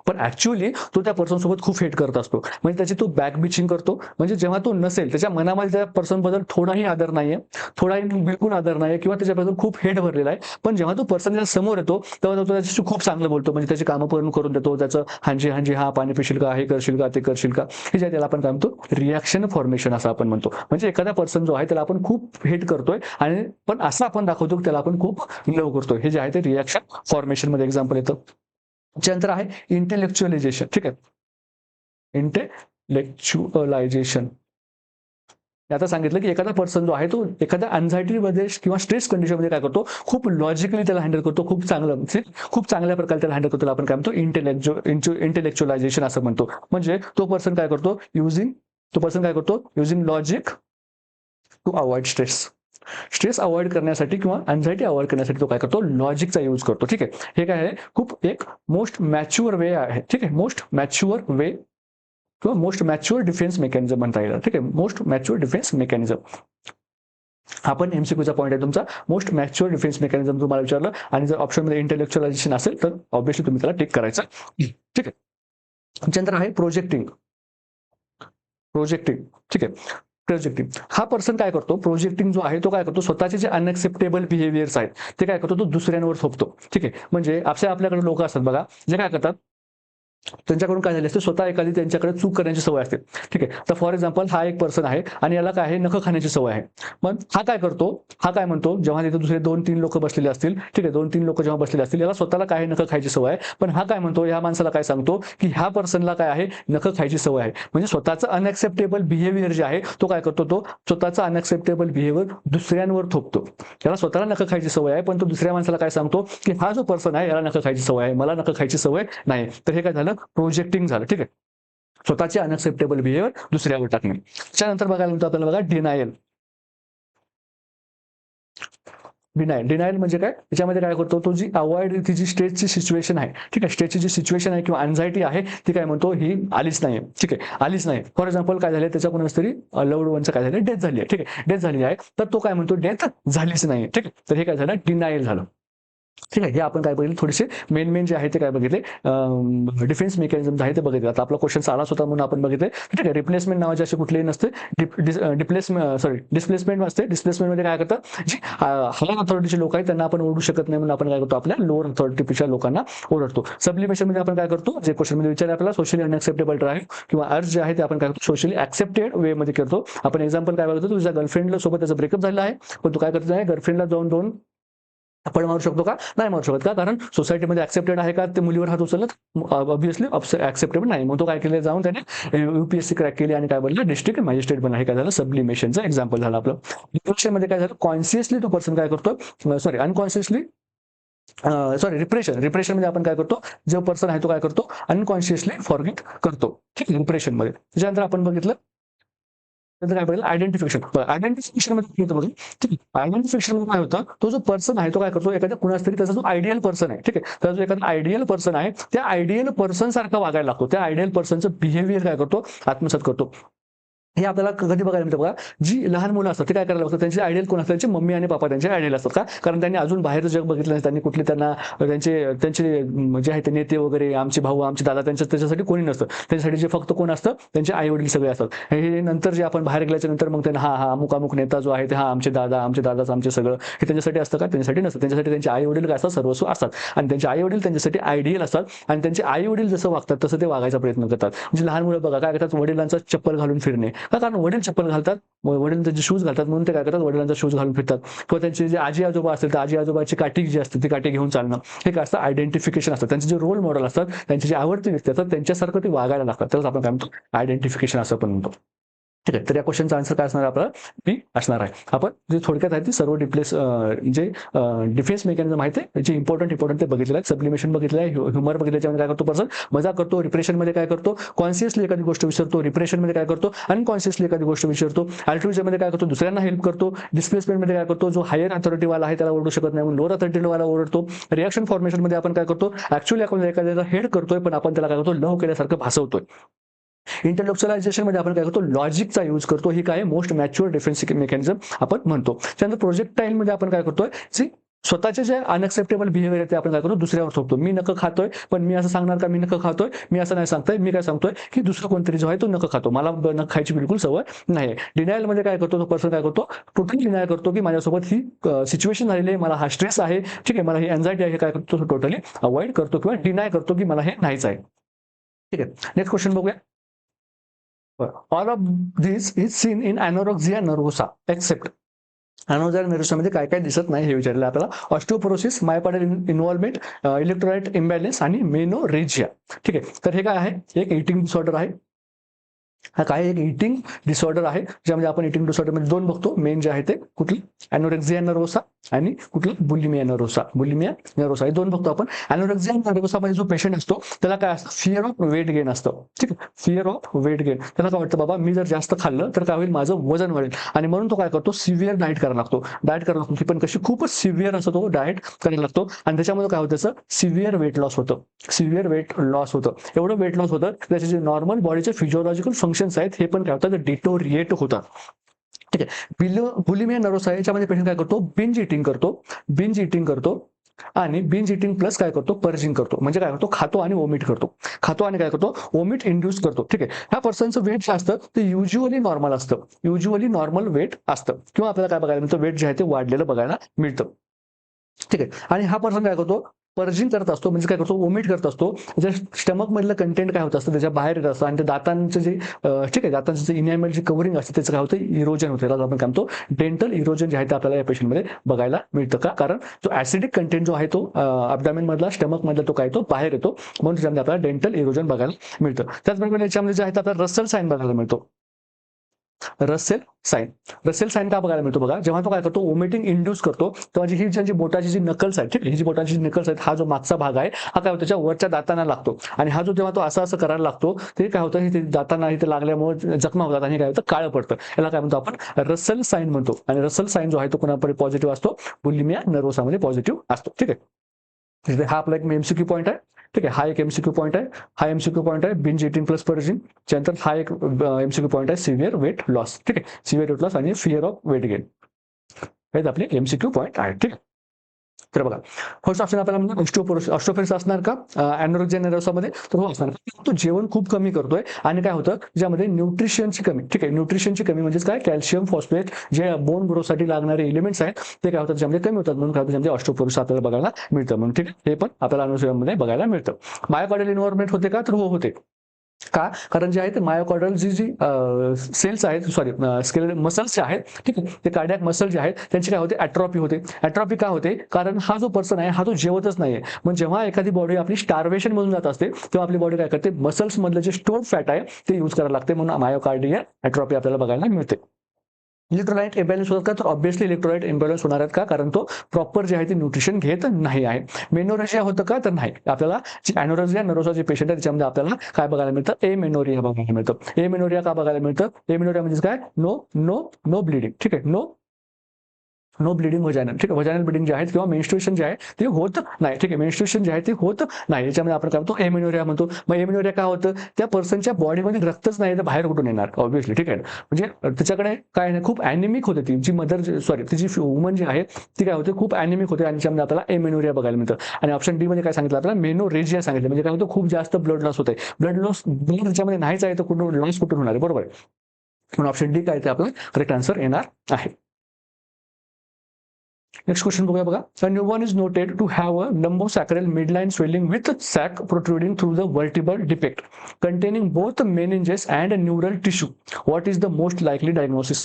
पण ऍक्च्युअली तो त्या पर्सन सोबत खूप हेट करत असतो. म्हणजे त्याची तो बॅक बिचिंग करतो. म्हणजे जेव्हा तो नसेल, त्याच्या मनामध्ये त्या पर्सन बद्दल थोडाही आदर नाहीये, बिलकुल आदर नाहीये, किंवा त्याच्याबद्दल खूप हेट भरलेला आहे. पण जेव्हा तो पर्सन त्याच्या समोर येतो तेव्हा तो त्याच्याशी खूप चांगलं बोलतो, म्हणजे त्याची कामं पण करून देतो, त्याचं हांजी हा पाणी पिशील का, हे करशील का, ते करशील का, हे जे त्याला आपण काय म्हणतो, रिॲक्शन फॉर्मेशन असं आपण म्हणतो. म्हणजे एखादा पर्सन जो आहे त्याला आपण खूप हेट करतोय, आणि पण असं आपण दाखवतो की त्याला आपण खूप लव्ह करतोय. हे जे आहे ते रिॲक्शन फॉर्मेशन मध्ये एक्झाम्पल येतं. त्यानंतर आहे इंटेलेक्च्युअलायझेशन. ठीक आहे, इंटेलेक्च्युअलायझेशन. आता सांगितलं की एखादा पर्सन जो आहे तो एखाद्या अँझायटीमध्ये किंवा स्ट्रेस कंडिशनमध्ये काय करतो, खूप लॉजिकली त्याला हँडल करतो, खूप चांगल्या प्रकारे त्याला हँडल करतो. आपण काय म्हणतो, इंटेलेक्च्युअलायझेशन असं म्हणतो. म्हणजे तो पर्सन काय करतो, using logic to avoid stress avoid करण्यासाठी किंवा अँझायटी अवॉइड करण्यासाठी तो काय करतो, लॉजिकचा यूज करतो. ठीक आहे, हे काय आहे, खूप एक मोस्ट मॅच्युअर वे आहे. ठीक आहे, मोस्ट मॅच्युअर डिफेन्स मेकॅनिझम म्हणता येईल. ठीक आहे, मोस्ट मॅच्युअर डिफेन्स मेकॅनिझम. आपण एमसीक्यूचा पॉईंट आहे तुमचा, मोस्ट मॅच्युअर डिफेन्स मेकॅनिझम तुम्हाला विचारलं, आणि जर ऑप्शनमध्ये इंटेलेक्च्युअलायझेशन असेल तर ऑब्व्हियसली तुम्ही त्याला टिक करायचं. ठीक आहे, त्यानंतर आहे प्रोजेक्टिंग. ठीक आहे, हा पर्सन काय करतो, प्रोजेक्टिंग जो आहे तो काय करतो, स्वतःचे जे अनएक्सेप्टेबल बिहेवियर्स आहेत ते काय करतो, तो दुसऱ्यांवर थोपतो. ठीक आहे, म्हणजे आपल्याकडे लोक असतात बघा, जे काय करतात, त्यांच्याकडून काय झाले असते, स्वतः एखादी त्यांच्याकडे चूक करण्याची सवय असते. ठीक आहे, तर फॉर एक्झाम्पल हा एक पर्सन आहे आणि याला काय आहे, नखं खाण्याची सवय आहे. मग हा काय म्हणतो, जेव्हा तिथे दुसरे 2-3 लोक बसलेले असतील, ठीक आहे, 2-3 लोक जेव्हा बसलेले असतील, याला स्वतःला काय नखं खायची सवय आहे, पण हा काय म्हणतो, ह्या माणसाला काय सांगतो की ह्या पर्सनला काय आहे, नखं खायची सवय आहे. म्हणजे स्वतःचं अनएक्सेप्टेबल बिहेवियर जे आहे तो काय करतो, तो स्वतःचा अनएक्सेप्टेबल बिहेवियर दुसऱ्यांवर थोपतो. त्याला स्वतःला नखं खायची सवय आहे, पण तो दुसऱ्या माणसाला काय सांगतो की हा जो पर्सन आहे याला नखं खायची सवय आहे, मला नखं खायची सवय नाही. तर हे काय झालं, प्रोजेक्टिंग झालं. ठीक आहे, स्वतःचे अनएक्सेप्टेबल बिहेवियर दुसऱ्यावर टाकणे. त्यानंतर बघायला मिळतो आपल्याला बघा डिनायल म्हणजे काय, त्याच्यामध्ये काय करतो, तो जी अवॉइड ती जी स्ट्रेसची सिच्युएशन आहे, ठीक आहे, स्ट्रेसची जी सिच्युएशन आहे किंवा अँझायटी आहे ती काय म्हणतो, ही आलीच नाही. ठीक आहे, आलीच नाही. फॉर एक्झाम्पल काय झालं, त्याच्या कोणाच तरी लव्ड वनचं काय झालं, डेथ झाली आहे. ठीक आहे, डेथ झाली आहे, तर तो काय म्हणतो, डेथ झालीच नाही. ठीक आहे, तर हे काय झालं, डिनायल झालं. ठीक आहे. हे आपण काय बघितले, थोडेसे मेन जे आहे ते काय बघितले, डिफेन्स मेकॅनिझम जे आहे ते बघितले. आता आपला क्वेश्चन आलाच होता म्हणून आपण बघितले. ठीक आहे. रिप्लेसमेंट नावाची अशी कुठलीही नसते. डिस्प्लेसमेंट असते. डिस्प्लेसमेंटमध्ये काय करतं, जी हायर अथॉरिटीचे लोक आहेत त्यांना आपण ओढू शकत नाही म्हणून आपण काय करतो, आपल्या लोअर अथॉरिटीच्या लोकांना ओढतो. सब्लिमेशनमध्ये आपण काय करतो, जे क्वेश्चनमध्ये विचारले आपल्याला, सोशली अनएक्सेप्टेबल ड्राईव्ह किंवा अर्ज जे आहे ते आपण काय करतो, सोशली ऍक्सेप्टेड वे मध्ये करतो. आपण एक्झाम्पल काय बघतो, तुझ्या गर्लफ्रेंडला सोबत त्याचा ब्रेकअप झाला आहे, पण तू काय करतो आहे, गर्लफ्रेंडला जाऊन दोन आपण मारू शकतो का, नाही मारू शकत का, कारण सोसायटीमध्ये ऍक्सेप्टेड आहे का ते मुलीवर हात उचलत, ऑब्व्हियसली ऍक्सेप्टेबल नाही. मग तो काय केले, जाऊन त्याने UPSC क्रॅक केली आणि काय बनलं, डिस्ट्रिक्ट मॅजिस्ट्रेट बनला. हे काय झालं, सब्लिमेशनचं एक्झाम्पल झालं आपलं. डिप्रेशन मध्ये काय झालं, कॉन्शियसली तो पर्सन काय करतो, सॉरी अनकॉन्शियसली, रिप्रेशन मध्ये आपण काय करतो, जो पर्सन आहे तो काय करतो, अनकॉन्शियसली फॉरगेट करतो. ठीक आहे, रिप्रेशन मध्ये. त्याच्यानंतर आपण बघितलं, त्याचं काय बघितलं, आयडेंटिफिकेशन मध्ये बघा. ठीक आहे, आयडेंटिफिकेशन मध्ये काय होतं, तो जो पर्सन आहे तो काय करतो, एखाद्या कुणास तरी त्याचा जो आयडियल पर्सन आहे, ठीक आहे, त्याचा जो एखादा आयडियल पर्सन आहे, त्या आयडियल पर्सन सारखा वागायला लागतो. त्या आयडियल पर्सनचं बिहेवियर काय करतो, आत्मसात करतो. हे आपल्याला कधी बघायला मिळतं बघा, जी लहान मुलं असतात ते काय करायला लागतात, त्यांचे आयडियल कोण असतात, त्यांचे मम्मी आणि पापा त्यांचे आयडियल असतात का, कारण त्यांनी अजून बाहेरचं जग बघितलं नाही, त्यांनी कुठले त्यांना त्यांचे जे आहे ते नेते वगैरे, आमचे भाऊ आमचे दादा, त्याच्यासाठी कोणी नसतं. त्यांच्यासाठी जे फक्त कोण असतं, त्यांचे आई वडील सगळे असतात. हे नंतर जे आपण बाहेर गेल्याच्या नंतर मग त्यांना हा अमुक नेता जो आहे ते आमचे दादाच आमचे सगळं, हे त्यांच्यासाठी असतं का, त्यांच्यासाठी नसतं. त्यांच्यासाठी त्यांचे आई वडील काय असतात, सर्वस्व असतात, आणि त्यांचे आई वडील त्यांच्यासाठी आयडियल असतात, आणि त्यांचे आई वडील जसं वागतात तसं ते वागायचा प्रयत्न करतात. म्हणजे लहान मुलं बघा काय करतात, वडिलांचा चप्पल घालून फिरणे, का, कारण वडील चप्पल घालतात, वडील त्यांचे शूज घालतात म्हणून ते काय करतात, वडिलांचा शूज घालून फिरतात. किंवा त्यांचे जे आजी आजोबा असतील तर आजी आजोबाची काठी जी असते ती काठी घेऊन चालणं, हे काय असतं, आयडेंटिफिकेशन असतं. त्यांचे जे रोल मॉडेल असतात, त्यांची जे आवडते व्यक्ती असतात त्यांच्यासारखं ते वागायला लागतात, त्यालाच आपण काय म्हणतो, आयडेंटिफिकेशन असं पण म्हणतो. ठीक आहे. तर या क्वेश्चनचा आन्सर काय असणार आपल्याला, बी असणार आहे. आपण जे थोडक्यात आहे ते सर्व जे डिफेन्स मेकॅनिझम आहे ते जे इम्पॉर्टंट ते बघितलं आहे. सब्लिमेशन बघितलं आहे, ह्युमर बघितल्याच्यामध्ये काय करतो पर्सन, मजा करतो. रिप्रेशन मध्ये काय करतो, कॉन्शियसली एखादी गोष्ट विसरतो. रिप्रेशन मध्ये काय करतो, अनकॉन्शियसली एखादी गोष्ट विसरतो. अल्ट्रुइझम मध्ये काय करतो, दुसऱ्यांना हेल्प करतो. डिस्प्लेसमेंट मध्ये काय करतो, जो हायर अथॉरिटी वाला आहे त्याला ओरडू शकत नाही म्हणून लोअर अथॉरिटी वाला ओरडतो. रिएक्शन फॉर्मेशन मध्ये आपण काय करतो, ऍक्च्युअली आपण एखाद्याचा हेड करतोय पण आपण त्याला काय करतो, लव केल्यासारखं भासवतोय. इंटरलेक्च्युअलायझेशन मध्ये आपण काय करतो, लॉजिकचा यूज करतो. ही काय मोस्ट मॅच्युअर डिफेन्स मेकॅनिझम आपण म्हणतो. त्यानंतर प्रोजेक्टाईल मध्ये आपण काय करतोय, स्वतःचे जे अनएक्सेप्टेबल बिहेवियर ते आपण काय करतो, दुसऱ्यावर थोपतो. मी नखं खातोय पण मी असं सांगणार का मी नखं खातोय, मी असं नाही सांगतोय. मी काय सांगतोय की दुसरं कोणतरी जो आहे तो नखं खातो, मला नखं खायची बिलकुल सवय नाही. डिनायल मध्ये काय करतो, तो पर्सन काय करतो, टोटली डिनाय करतो की माझ्यासोबत ही सिच्युएशन झालेली आहे, मला हा स्ट्रेस आहे, ठीक आहे, मला ही एन्झायटी आहे, काय करतो, टोटली अवॉइड करतो किंवा डिनाय करतो की मला हे नाहीच आहे. ठीक आहे, नेक्स्ट क्वेश्चन बघूया. All of this is seen in anorexia nervosa except. अनोझार नर्वोसामध्ये काय काय दिसत नाही हे विचारलं आपल्याला. Osteoporosis, myocardial involvement, electrolyte imbalance आणि मेनोरेजिया. ठीक आहे, तर हे काय आहे, एक ईटिंग डिसऑर्डर आहे. हा काय एक ईटिंग डिसऑर्डर आहे, ज्यामध्ये आपण ईटिंग डिसऑर्डर मध्ये दोन बघतो मेन जे आहे ते, कुठली, एनोरेक्सिया नर्वोसा आणि कुठलं, बुलिमिया नर्वोसा, हे दोन बघतो आपण. एनोरेक्सिया नर्वोसा मध्ये जो पेशंट असतो त्याला काय असतं, फिअर ऑफ वेट गेन असतं. ठीक आहे, फिअर ऑफ वेट गेन. त्याला काय वाटतं, बाबा मी जर जास्त खाल्लं तर काय होईल, माझं वजन वाढेल, आणि म्हणून तो काय करतो, सिव्हिअर डाएट करायला लागतो. ती पण कशी, खूपच सिव्हिअर असतो तो डाएट करायला लागतो, आणि त्याच्यामध्ये काय होतं, त्याचं सिव्हिअर वेट लॉस होतं. एवढं वेट लॉस होतं त्याचे जे नॉर्मल बॉडीचे फिजिओलॉजिकल फंक्शन्स आहेत हे पण काय होतात, डिटोरिएट होतात. ठीक आहे, बुलिमिया नर्वोसा याच्यामध्ये पेशंट काय करतो, बिंज इटिंग करतो आणि बिंज इटिंग प्लस काय करतो, पर्जिंग करतो. म्हणजे काय करतो, खातो आणि ओमिट करतो, ओमिट इंड्यूस करतो. ठीक आहे, ह्या पर्सनचं वेट जे असतं ते युज्युअली नॉर्मल वेट असतं, किंवा आपल्याला काय बघायला मिळतं, वेट जे आहे ते वाढलेलं बघायला मिळतं. ठीक आहे, आणि हा पर्सन काय करतो, पर्जिंग करत असतो, म्हणजे काय करतो, ओमिट करत असतो. ज्या स्टमक मधलं कंटेंट काय होत असतं त्याच्या बाहेर येत असतं, आणि ते दातांचं जे ठीक आहे, दातांचं जे इनॅमल जे कव्हरिंग असतं त्याचं काय होतं, इरोजन होतं. त्याला आपण काय म्हणतो, डेंटल इरोजन जे आहे ते आपल्याला या पेशंटमध्ये बघायला मिळतं का, कारण जो ऍसिडिक कंटेंट जो आहे तो अब्डॉमेन मधला, स्टमक मधला तो काय तो बाहेर येतो, म्हणून त्याच्यामध्ये आपल्याला डेंटल इरोजन बघायला मिळतं. त्याचबरोबर याच्यामध्ये जे आहे आपल्याला रसल साइन बघायला मिळतो. रसेल साइन का बघायला मिळतो बघा, जेव्हा तो काय करतो, ओमिटिंग इंड्यूस करतो, तेव्हा ही जी बोटाची जी नकल्स आहेत, ठीक आहे, ही जी बोटाची नकल्स आहेत, हा जो मागचा भाग आहे हा काय होतो, त्याच्या वरच्या दातांना लागतो, आणि हा जो जेव्हा तो असं करायला लागतो ते काय होतं, हे दातांना इथे लागल्यामुळे जखमा होतात आणि काय होतं, काळं पडतं. याला काय म्हणतो आपण, रसेल साइन म्हणतो. आणि रसेल साइन जो आहे तो कोणाकडे पॉझिटिव्ह असतो, बुलिमिया नर्वोसामध्ये पॉझिटिव्ह असतो. ठीक आहे, हा आपला एक एमसीक्यू पॉईंट आहे. ठीक आहे, हा एक एमसीक्यू पॉईंट आहे, बिंज इटिंग प्लस पर्जिंग. त्यानंतर हा एक एमसीक्यू पॉईंट आहे, सिव्हिअर वेट लॉस. ठीक आहे, सिव्हिअर वेट लॉस आणि फिअर ऑफ वेट गेन, हे आपले एमसीक्यू पॉईंट आहे. ठीक आहे, तर बघा, फर्स्ट ऑप्शन आपल्याला म्हणजे ऑस्टिओफोरोसिस असणार का अॅनोरेक्सिया नर्व्हसामध्ये? तर हो असणार. तो जेवण खूप कमी करतोय आणि काय होतं ज्यामध्ये न्यूट्रिशनची कमी, ठीक आहे, न्यूट्रिशनची कमी म्हणजेच काय, कॅल्शियम, फॉस्फेट जे बोन ग्रोथसाठी लागणारे एलिमेंट्स आहेत ते काय होतात त्याच्यामध्ये कमी होतात, म्हणून काय होतं त्यामध्ये ऑस्टिओफोरोसिस आपल्याला बघायला मिळतं. म्हणून ठीक आहे, हे पण आपल्याला अनुसंधानामध्ये बघायला मिळतं. मायोकार्डियल इन्व्हॉल्वमेंट होते का? तर हो होते. का? कारण जे आहे ते मायोकार्डियल जी सेल्स आहेत, सॉरी स्केलेटल मसल्स जे आहेत, ठीक आहे, ते कार्डियक मसल जे आहेत त्यांची काय होते, ॲट्रॉफी होते. ॲट्रॉफी का होते? कारण हा जो पर्सन आहे हा तो जेवतच नाहीये. मग जेव्हा एखादी बॉडी आपली स्टार्वेशन मधून जात असते तेव्हा आपली बॉडी काय करते, मसल्स मधलं जे स्टोर्ड फॅट आहे ते यूज करायला लागते, म्हणून मायोकार्डियल ॲट्रॉफी आपल्याला बघायला मिळते. इलेक्ट्रोलाइट इम्बॅलन्स होतात का? तर ऑब्व्हियसली इलेक्ट्रोलाइट इम्बॅलन्स होणार आहेत का? कारण तो प्रॉपर जे आहे ते न्यूट्रिशन घेत नाही आहे. मेनोरेजिया होतं का? तर नाही. आपल्याला जी अॅनोरेक्सिया नर्व्हसा जे पेशंट आहे त्याच्यामध्ये आपल्याला काय बघायला मिळतं, एमेनोरिया बघायला मिळतं. एमेनोरिया का बघायला मिळतं? एमेनोरिया म्हणजे काय, नो नो नो ब्लिडिंग, ठीक आहे, नो ब्लिडिंग व्हजायनल, ठीक आहे, व्हजायनल ब्लिडिंग जे आहे किंवा मेन्स्ट्रुएशन जे आहे ते होत नाही, ठीक आहे, मेन्स्ट्रुएशन जे आहे ते होत नाही, याच्यामध्ये आपण काय म्हणतो, एमेनोरिया म्हणतो. मग एमेनोरिया का होतं? त्या पर्सनच्या बॉडीमध्ये रक्तच नाही तर बाहेर कुठून येणार, ऑब्व्हियसली, ठीक आहे. म्हणजे त्याच्याकडे काय नाही, खूप ॲनिमिक होते ती जी मदर, सॉरी ती जी वुमन जी आहे ती काय होते, खूप ॲनिमिक होते आणि त्याच्यामध्ये आपल्याला एमेनोरिया बघायला मिळतं. आणि ऑप्शन डी मध्ये काय सांगितलं आपल्याला, मेनोरेजिया सांगितलं, म्हणजे काय होतं, खूप जास्त ब्लड लॉस होते. ब्लड लॉस त्याच्यामध्ये नाहीच आहे तर कुठून लॉस कुठून होणार आहे, बरोबर आहे. म्हणून ऑप्शन डी काय ते आपलं करेक्ट आन्सर येणार आहे. नेक्स्ट क्वेश्चन बघूया बघा. A newborn is noted to have a lumbosacral midline swelling with sac protruding through the vertebral defect containing both meninges and neural tissue. What is the most likely diagnosis?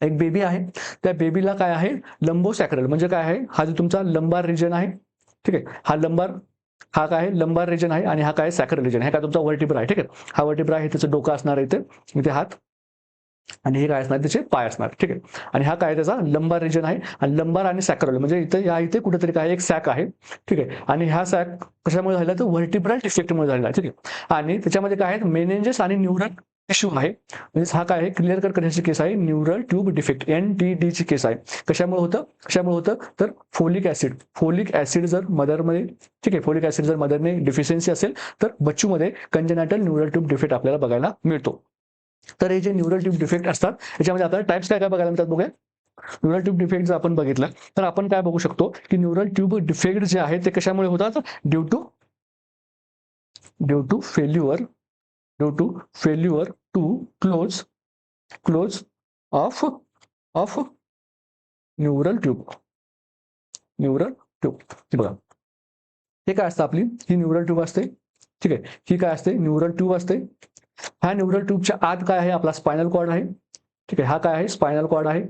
एक baby आहे, त्या बेबीला काय आहे, लंबोसॅक्रल म्हणजे काय आहे, हा जो तुमचा लंबार रिजन आहे, ठीक आहे, हा काय आहे, लंबार रिजन आहे आणि हा काय सॅक्रल रिजन आहे, काय तुमचा वर्टिब्रा आहे, ठीक आहे. हा वर्टिब्रा आहे, त्याचं डोकं असणार आहे इथे हात, आणि हे काय असणार, त्याचे पाय असणार, ठीक आहे. आणि हा काय त्याचा लंबार रिजन आहे, आणि लंबार आणि सॅक्रल म्हणजे इथे कुठेतरी काय एक सॅक आहे, ठीक आहे. आणि हा सॅक कशामुळे झाला, तर व्हर्टिब्रल डिफेक्टमुळे झालेला, ठीक आहे. आणि त्याच्यामध्ये काय आहे, मेनेंजेस आणि न्यूरल टिश्यू आहे, म्हणजे हा काय आहे, क्लिअर कट करण्याची केस आहे, न्यूरल ट्यूब डिफेक्ट, NTD ची केस आहे. कशामुळे होतं तर फोलिक ऍसिड जर मदरमध्ये, ठीक आहे, फोलिक ऍसिड जर मदरने डिफिशियन्सी असेल तर बच्चूमध्ये कंजेनाटल न्यूरल ट्यूब डिफेक्ट आपल्याला बघायला मिळतो. तर हे जे न्यूरल ट्यूब डिफेक्ट असतात याच्यामध्ये आपल्याला टाइप्स काय काय बघायला मिळतात बघूया. न्यूरल ट्यूब डिफेक्ट जर आपण बघितलं तर आपण काय बघू शकतो की न्यूरल ट्यूब डिफेक्ट जे आहे ते कशामुळे होतात, due to failure to close of neural tube. हे बघा, हे काय असतं, आपली ही न्यूरल ट्यूब असते, ठीक आहे, ही काय असते, न्यूरल ट्यूब असते. ह्या न्यूरल ट्यूबच्या आत काय आहे, आपला स्पायनल कॉर्ड आहे, ठीक आहे, हा काय आहे, स्पायनल कॉर्ड आहे,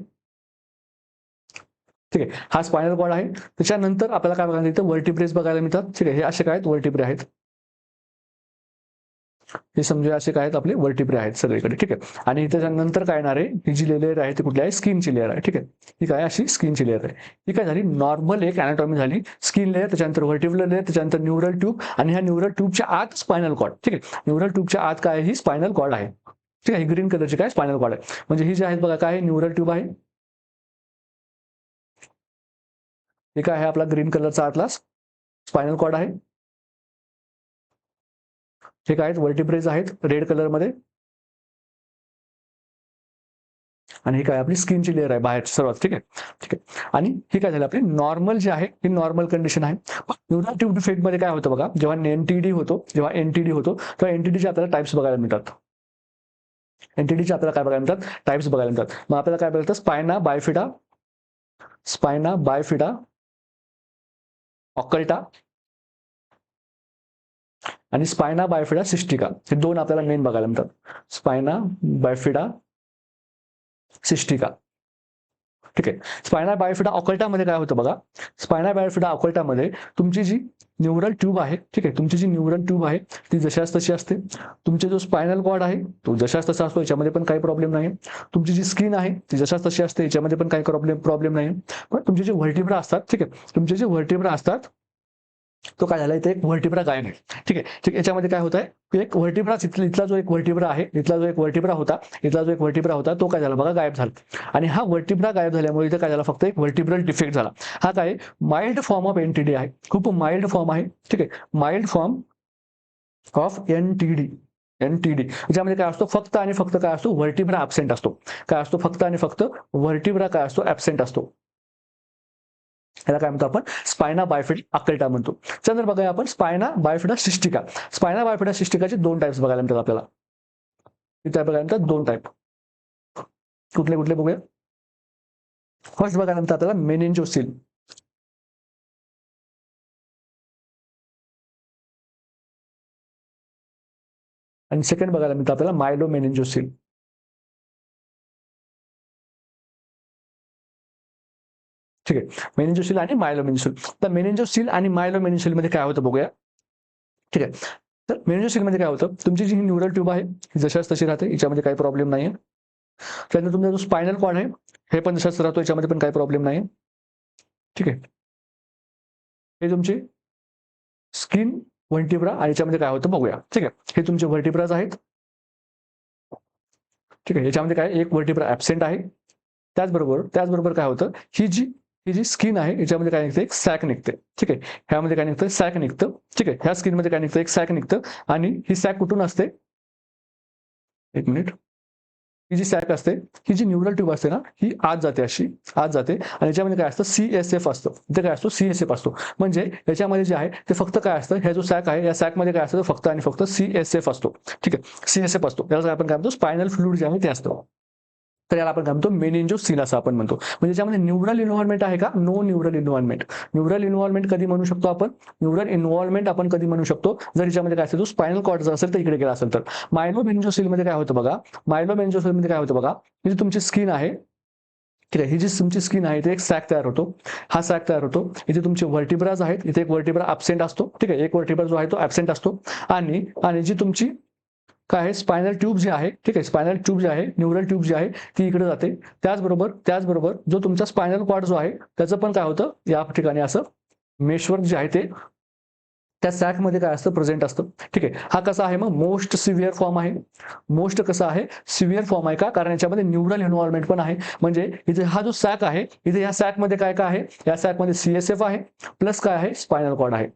ठीक आहे, हा स्पायनल कॉर्ड आहे. त्याच्यानंतर आपल्याला काय बघायला मिळतं, वर्टिब्रेस बघायला मिळतात, ठीक आहे, हे असे काय आहेत, वर्टिब्रे आहेत, हे समजा असे काय आहेत, आपले वर्टिब्रे आहेत सगळीकडे, ठीक आहे. आणि त्याच्यानंतर काय येणार आहे, ही जी लेअर आहे ती कुठली आहे, स्किनची लेअर आहे, ठीक आहे. ही काय अशी स्किनची लेअर आहे, ही काय झाली, नॉर्मल एक अॅनाटॉमी झाली, स्किन लेअर, त्याच्यानंतर व्हर्टिब्रल लेअर, त्याच्यानंतर न्यूरल ट्यूब, आणि ह्या न्यूरल ट्यूबच्या आत स्पायनल कॉर्ड, ठीक आहे. न्यूरल ट्यूबच्या आत काय आहे, ही स्पायनल कॉर्ड आहे, ठीक आहे, ही ग्रीन कलरची काय स्पायनल कॉर्ड आहे. म्हणजे ही जी आहेत बघा, काय न्यूरल ट्यूब आहे, हे काय आहे, आपला ग्रीन कलरचा आतला स्पायनल कॉर्ड आहे, हे काय आहेत, वर्टिब्रेज आहेत रेड कलर मध्ये, आणि ही काय आपली स्किनची लेअर आहे बाहेर सर्वात, ठीक आहे, ठीक आहे. आणि ही काय झाली आपली नॉर्मल जे आहे ही नॉर्मल कंडिशन आहे. न्यूरल ट्यूब डिफेक्ट मध्ये काय होतं बघा, जेव्हा एनटीडी होतो तेव्हा एनटीडीचे आपल्याला टाइप्स बघायला मिळतात. एनटीडीचे आपल्याला काय बघायला मिळतात, टाइप्स बघायला मिळतात. मग आपल्याला काय बघायचं, स्पायना बायफिडा ऑकल्टा आणि स्पायना बायफिडा सिस्टिका, हे दोन आपल्याला मेन बघायला मिळतात. स्पायना बायफिडा सिस्टिका, ठीक आहे. स्पायनल बायोफिडा ऑकल्टामध्ये काय होतं बघा, स्पायनल बायोफिडा ऑकल्टामध्ये तुमची जी न्यूरल ट्यूब आहे, ठीक आहे, तुमची जी न्यूरल ट्यूब आहे ती जशाच तशी असते. तुमचे जो स्पायनल कॉर्ड आहे तो जशाच तसा असतो, याच्यामध्ये पण काही प्रॉब्लेम नाही. तुमची जी स्किन आहे ती जशाच तशी असते, याच्यामध्ये पण काही प्रॉब्लेम नाही. पण तुमचे जे व्हर्टिब्रा असतात, ठीक आहे, तुमचे जे व्हर्टिब्रा असतात तो काय झाला, इथे एक व्हर्टिब्रा गायब आहे, ठीक आहे, ठीक. याच्यामध्ये काय होत आहे, एक व्हर्टिब्रा इथला जो एक व्हर्टिब्रा आहे, इथला जो एक व्हर्टिब्रा होता तो काय झाला बघा, गायब झाला. आणि हा व्हर्टिब्रा गायब झाल्यामुळे इथे काय झाला, फक्त एक व्हर्टिब्रल डिफेक्ट झाला. हा काय माइल्ड फॉर्म ऑफ एनटीडी आहे, खूप माइल्ड फॉर्म आहे, ठीक आहे, माइल्ड फॉर्म ऑफ एनटीडी याच्यामध्ये काय असतो, फक्त आणि फक्त काय असतो, व्हर्टिब्रा ऍब्सेंट असतो. काय असतो, फक्त आणि फक्त व्हर्टिब्रा काय असतो, ऍब्सेंट असतो. याला काय म्हणतो आपण स्पायना बायफिडा अकल्टा म्हणतो. त्यानंतर बघूया आपण spina bifida cystica. Spina bifida सिस्टिकाचे दोन टाइप्स बघायला मिळतात आपल्याला. इथे बघायला मिळतात दोन टाइप. कुठले कुठले बघूया. फर्स्ट बघायला मिळतात आपल्याला मेनिंजोसिल. आणि सेकंड बघायला मिळतात आपल्याला मायलो मेनिंजोसिल. ठीक आहे, मेनिंजोसिल आणि मायलो मेनिंजोसिल. तर मेनिंजोसिल आणि मायलो मेनिंजोसिल मध्ये काय होतं बघूया. ठीक आहे, तर मेनिंजोसिल मध्ये काय होतं, तुमची जी न्यूरल ट्यूब आहे जशाच तशी राहते, याच्यामध्ये काही प्रॉब्लेम नाही. त्यानंतर तुमचा जो स्पायनल कॉर्ड आहे हे पण तसाच राहतो, याच्यामध्ये पण काही प्रॉब्लेम नाही. ठीक आहे, हे तुमची स्किन व्हर्टिब्रा आणि याच्यामध्ये काय होतं बघूया. ठीक आहे, हे तुमचे व्हर्टिब्राज आहेत. ठीक आहे, याच्यामध्ये काय एक व्हर्टिब्रा ऍबसेंट आहे. त्याचबरोबर काय होतं, ही जी स्किन आहे याच्यामध्ये काय निघतं, एक सॅक निघते. ठीक आहे, ह्यामध्ये काय निघतं, सॅक निघतं. ठीक आहे, ह्या स्किन मध्ये काय निघतं, एक सॅक निघतं. आणि ही सॅक कुठून असते, एक मिनिट, ही जी सॅक असते, ही जी न्यूरल ट्यूब असते ना, ही आत जाते, अशी आत जाते. आणि याच्यामध्ये काय असतं, CSF असतं. इथे काय असतो, CSF असतो. म्हणजे याच्यामध्ये जे आहे ते फक्त काय असतं, हे जो सॅक आहे या सॅकमध्ये काय असतं, फक्त आणि फक्त CSF असतो. ठीक आहे, CSF असतो. त्याला आपण काय म्हणतो, स्पायनल फ्लुइड जे आहे ते असतं. तर याला आपण काय म्हणतो, मेनिंजोसिल असं आपण म्हणतो. म्हणजे याच्यामध्ये न्यूरल इन्व्हॉल्वमेंट आहे का, no neural involvement. Neural involvement कधी म्हणू शकतो आपण, न्यूरल इन्व्हॉल्वमेंट आपण कधी म्हणू शकतो, जर याच्यामध्ये काय असेल, तो स्पायनल कॉर्ड जर असेल तर इकडे गेला असेल तर. मायलो मेनिंजोसिल मध्ये काय होतं बघा, मायलो मेनिंजोसिल मध्ये काय होतं बघा, ही जी तुमची स्किन आहे, ठीक आहे, ही जी तुमची स्किन आहे इथे एक सॅक तयार होतो. हा सॅक तयार होतो. इथे तुमचे व्हर्टिब्राज आहेत, इथे एक व्हर्टिब्रा ॲब्सेंट असतो. ठीक आहे, एक व्हर्टिब्रा जो आहे तो ॲब्सेंट असतो. आणि जी तुमची काय आहे, स्पायनल ट्यूब जी आहे, ठीक आहे, स्पायनल ट्यूब जी आहे, न्यूरल ट्यूब जी आहे ती इकडे जाते. त्याचबरोबर जो तुमचा स्पायनल कॉर्ड जो आहे त्याचं पण काय होतं, या ठिकाणी असं मेशवर्क जे आहे ते त्या सॅकमध्ये काय असतं, प्रेझेंट असतं. ठीक आहे, हा कसा आहे मग, मोस्ट सिव्हिअर फॉर्म आहे. मोस्ट कसा आहे, सिव्हिअर फॉर्म आहे का, कारण याच्यामध्ये न्यूरल इन्व्हॉल्वमेंट पण आहे. म्हणजे इथे हा जो सॅक आहे, इथे या सॅकमध्ये काय काय आहे, या सॅकमध्ये CSF आहे, प्लस काय आहे, स्पायनल कॉर्ड आहे.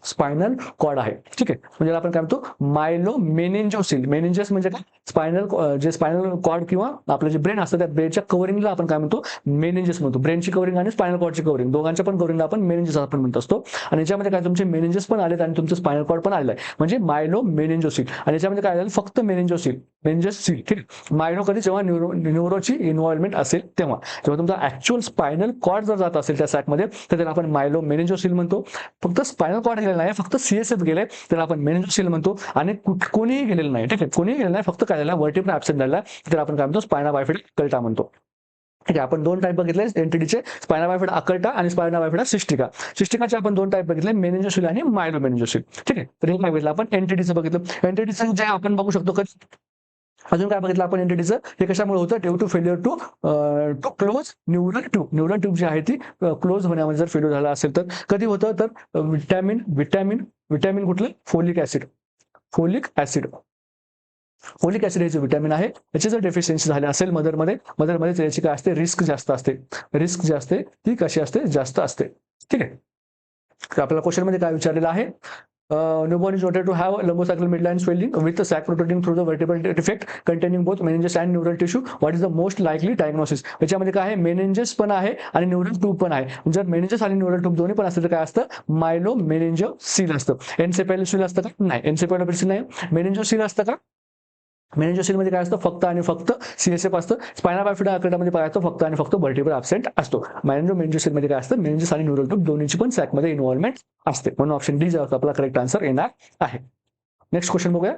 स्पायनल कॉर्ड आहे. ठीक आहे, म्हणजे आपण काय म्हणतो, मायलो मेनिंजोसिल. मेनिंजस म्हणजे काय, स्पायनल जे स्पायनल कॉर्ड किंवा आपलं जे ब्रेन असतं त्या ब्रेनच्या कव्हरिंगला आपण काय म्हणतो, मेनिंजस म्हणतो. ब्रेनची कव्हरिंग आणि स्पायनल कॉर्डची कव्हरिंग, दोघांच्या पण कव्हरिंगला आपण मेनिंजस आपण म्हणत असतो. आणि याच्यामध्ये काय तुमचे मेनिंजस पण आलेत आणि तुमचं स्पायनल कॉर्ड पण आलेलं आहे, म्हणजे मायलो मेनिंजोसिल. आणि याच्यामध्ये काय झालं, फक्त मेनिंजोसिल. ठीक आहे, मायलो कधी, जेव्हा न्यूरोची इन्व्हॉल्वमेंट असेल तेव्हा. जेव्हा तुमचा ऍक्च्युअल स्पायनल कॉर्ड जर जात असेल त्या सॅकमध्ये तर त्याला आपण मायलो मेनिंजोसिल म्हणतो. फक्त स्पायनल कॉर्ड गेलेला नाही, फक्त CSF गेले त्याला आपण मेनिंजोसिल म्हणतो. आणि कोणीही गेलेलं नाही, ठीक आहे, कोणीही गेलेलं नाही, फक्त काय झालं, व्हर्टिब्रा ॲब्सेंट झाला, त्याला आपण काय म्हणतो, स्पायना बायफिडा अकल्टा म्हणतो. ठीक आहे, आपण दोन टाइप बघितले एंटिटीचे, स्पायना बायफिडा अकल्टा आणि स्पायना बायफिडा सिस्टिका. सिस्टिकाचे आपण दोन टाइप बघितले, मेनिंजोसिल आणि मायलो मेनिंजोसिल. ठीक आहे, तर हे काय बघितलं आपण, एंटिटीचं बघितलं. एंटिटीचं जे आपण बघू शकतो कधी, अजून काय बघितलं आपण एंटिटीचं, हे कशामुळे होतं, due to failure to close neural tube. Neural tube जी आहे ती क्लोज होण्यामध्ये जर फेल्युअर झाला असेल तर कधी होतं, तर विटॅमिन कुठलं, फोलिक ऍसिड. फोलिक ऍसिड हे जे विटॅमिन आहे याची जर डेफिशियन्सी झाली असेल मदरमध्ये त्याची काय असते, रिस्क जास्त असते. रिस्क जी असते ती कशी असते, जास्त असते. ठीक आहे, तर आपल्याला क्वेश्चन मध्ये काय विचारलेलं आहे, newborn is noted to have lumbosacral midline swelling with the sac protruding through the vertebral defect containing both meninges and neural tissue. What is the most likely diagnosis? याच्यामध्ये काय आहे, मेनिंजस पण आहे आणि न्यूरल ट्यूब पण आहे. जर मेनिंजस आणि न्यूरल ट्यूब दोन्ही पण असतं तर काय असतं, मायलो मेनिंजोसिल असतं. एन्सेफॅलोसिल असतं का, नाही. एन्सेफॅलोसिल नाही. मेनिंजोसिल असतं का, मेनिंजोसिल मध्ये काय असतं, फक्त आणि फक्त CSF असतं. स्पायना बायफिडा अकल्टामध्ये काय असतं, फक्त आणि फक्त व्हर्टिब्रा ॲब्सेंट असतो. मेनिंजोसिल मध्ये काय असतं, मेनिंजस आणि न्यूरल ट्यूब दोन्हीची पण सॅकमध्ये इन्व्हॉल्वमेंट असते. म्हणून ऑप्शन डी जो आपला करेक्ट आन्सर येणार आहे. नेक्स्ट क्वेश्चन बघूया.